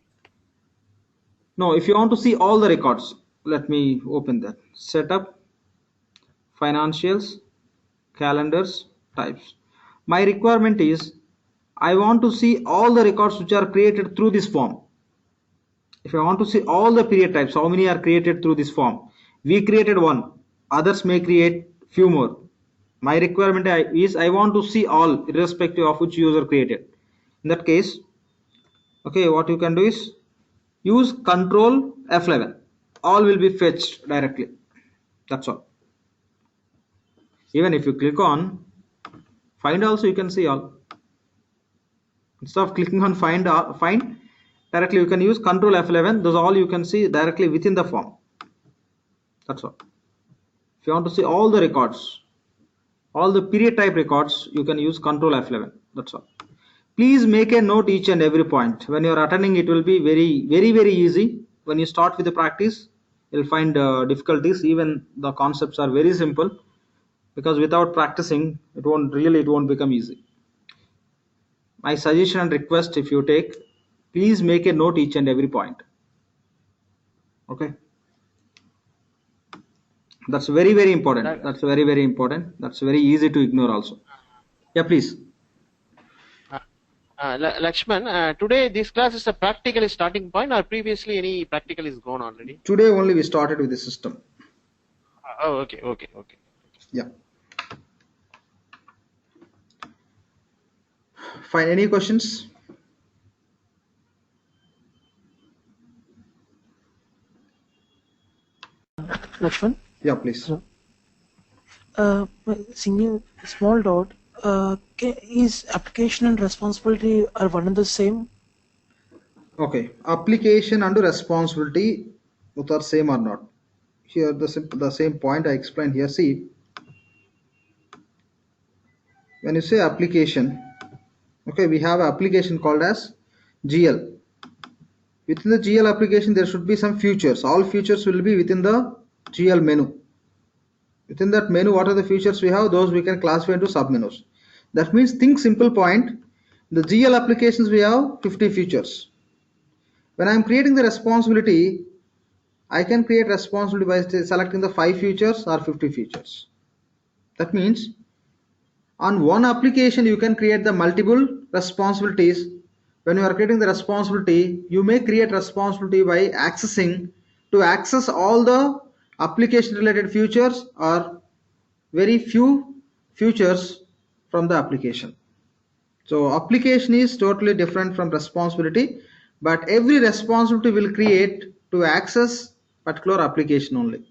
No, if you want to see all the records, let me open that. Setup, financials, calendars, types. My requirement is I want to see all the records which are created through this form. If I want to see all the period types, how many are created through this form? We created one, others may create few more. My requirement is I want to see all, irrespective of which user created. In that case, okay, what you can do is use control F11. All will be fetched directly. That's all. Even if you click on find also, you can see all. Instead of clicking on find directly, you can use control F11. Those all you can see directly within the form. That's all. If you want to see all the records, all the period type records, you can use control F11. That's all. Please make a note each and every point. When you are attending, it will be very easy. When you start with the practice, you'll find difficulties. Even the concepts are very simple, because without practicing, it won't become easy. My suggestion and request, if you take, please make a note each and every point. Okay, that's very important. That's very important. That's very easy to ignore also. Yeah, please. Lakshman, today this class is a practical starting point, or previously any practical is gone already? Today only we started with the system. Oh, okay. Yeah. Fine. Any questions? Lakshman? Yeah, please. Single small dot. Is application and responsibility are one and the same? Okay, application and responsibility both are same or not? Here the same point I explained here. See, when you say application, okay, we have an application called as GL. Within the GL application, there should be some features. All features will be within the GL menu. Within that menu, what are the features we have? Those we can classify into submenus. That means, think simple point. The GL applications we have 50 features. When I am creating the responsibility, I can create responsibility by selecting the 5 features or 50 features. That means on one application you can create the multiple responsibilities. When you are creating the responsibility, you may create responsibility by accessing to access all the application related features or very few features from the application. So application is totally different from responsibility, but every responsibility will create to access particular application only.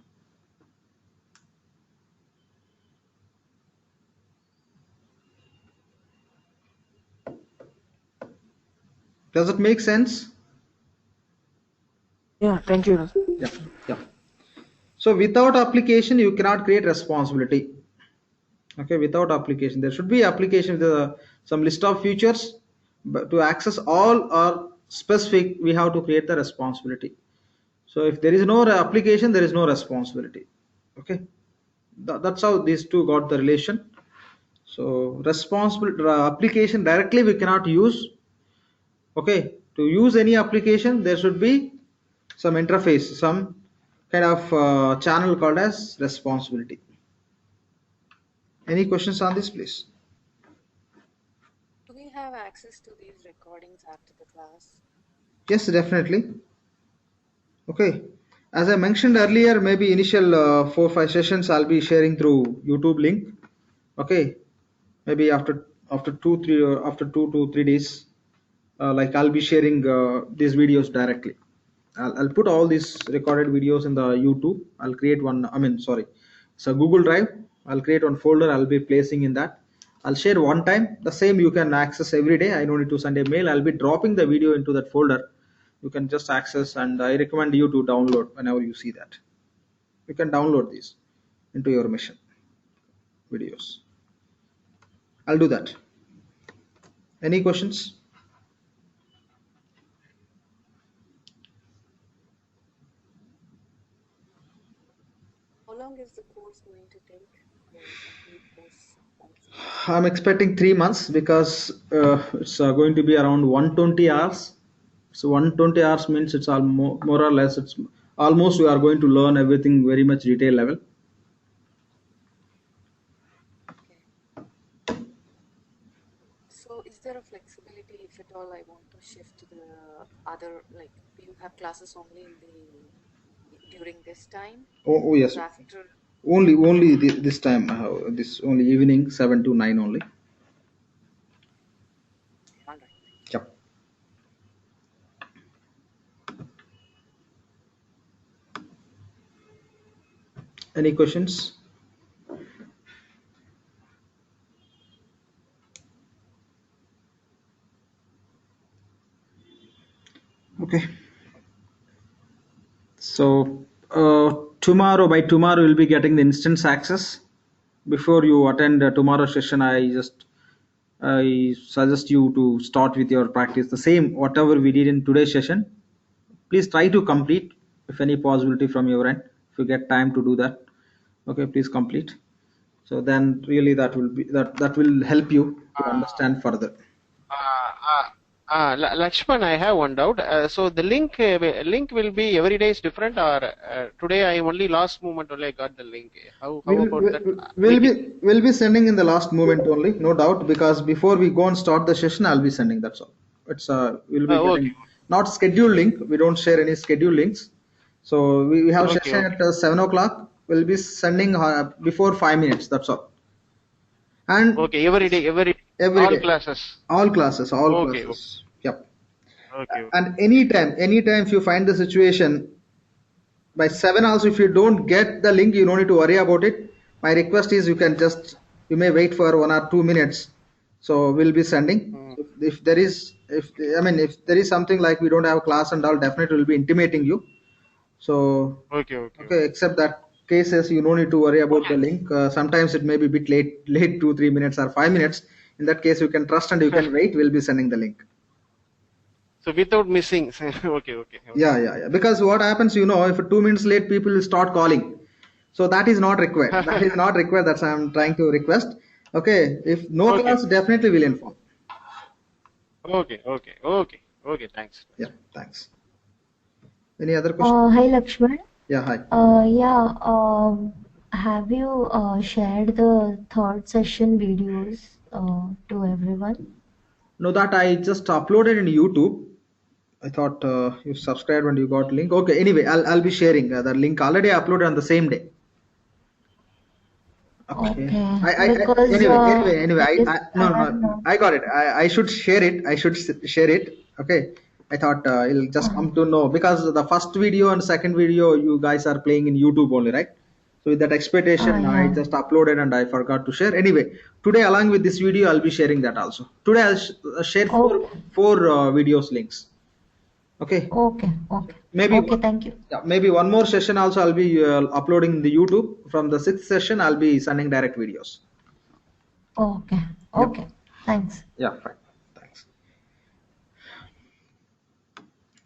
Does it make sense? Yeah, thank you. Yeah, yeah. So without application, you cannot create responsibility. Okay, without application, there should be application with some list of features, but to access all or specific, we have to create the responsibility. So if there is no application, there is no responsibility. Okay, that's how these two got the relation. So responsible application directly we cannot use. Okay, to use any application, there should be some interface, some kind of channel called as responsibility. Any questions on this, please? Do we have access to these recordings after the class? Yes, definitely. Okay, as I mentioned earlier, maybe initial 4-5 sessions I'll be sharing through YouTube link. Okay, maybe after 2 to 3 days, like I'll be sharing these videos directly. I'll put all these recorded videos in the YouTube. I'll create one, I mean, sorry, it's a Google Drive. I'll create one folder. I'll be placing in that. I'll share one time. The same you can access every day. I don't need to send a mail. I'll be dropping the video into that folder. You can just access, and I recommend you to download whenever you see that. You can download these into your mission videos. I'll do that. Any questions? How long is the course going to take to complete this? I'm expecting 3 months because it's going to be around 120 hours. So 120 hours means it's more or less it's almost we are going to learn everything very much detail level. Okay. So is there a flexibility if at all I want to shift to the other, like, do you have classes only in the during this time? Oh yes, After only this time this only evening 7 to 9 only. all right. Yep. Any questions? Okay. So tomorrow, by tomorrow, you'll be getting the instance access. Before you attend tomorrow's session, I suggest you to start with your practice. The same whatever we did in today's session. Please try to complete if any possibility from your end. If you get time to do that, okay, please complete. So then really that will help you to understand further. Lakshman, I have one doubt. So the link will be every day is different, or today I only last moment only I got the link. How about that? We'll be sending in the last moment only, no doubt, because before we go and start the session, I'll be sending. That's all. It's we'll be getting Okay. not scheduled link. We don't share any scheduled links. So we have Okay, session at 7 o'clock. We'll be sending before 5 minutes. That's all. And Okay, every day, every all day, classes. all classes. Okay. Yep. Okay. And anytime if you find the situation by 7 also, if you don't get the link, you don't need to worry about it. My request is you may wait for 1 or 2 minutes So we'll be sending. If there is, if there is something like we don't have a class and all, definitely we'll be intimating you. So Okay. except that cases, you don't need to worry about the link. Sometimes it may be a bit late 2-3 minutes or 5 minutes. In that case, you can trust and you can wait. We'll be sending the link. So without missing. Okay. Yeah. Because what happens, if 2 minutes late, people will start calling. So that is not required. That is not required. That's I'm trying to request. Okay. If no Okay. calls, definitely we'll inform. Okay. Thanks. Yeah. Thanks. Any other questions? Hi Lakshman. Yeah. Hi. Have you shared the third session videos to everyone? No, that I just uploaded in YouTube. I thought you subscribed and you got link. Okay. Anyway, I'll be sharing the link. Already uploaded on the same day. Okay. Because Anyway. No. not. I got it. I should share it. Share it. Okay. I thought you'll just come to know because the first video and second video you guys are playing in YouTube only, right? So with that expectation, I Yeah. just uploaded and I forgot to share. Anyway, today along with this video, I'll be sharing that also. Today I'll share four videos links. Okay. Okay. Maybe Okay, thank you. yeah, maybe one more session also I'll be uploading the YouTube. From the sixth session, I'll be sending direct videos. Okay. Thanks. Yeah, fine. Thanks.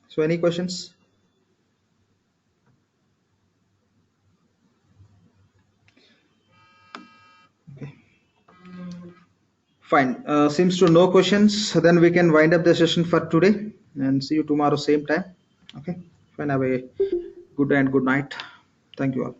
So any questions? Okay. Fine. Seems to no questions. Then we can wind up the session for today and see you tomorrow same time. Okay. Fine. Have a good day and good night. Thank you all.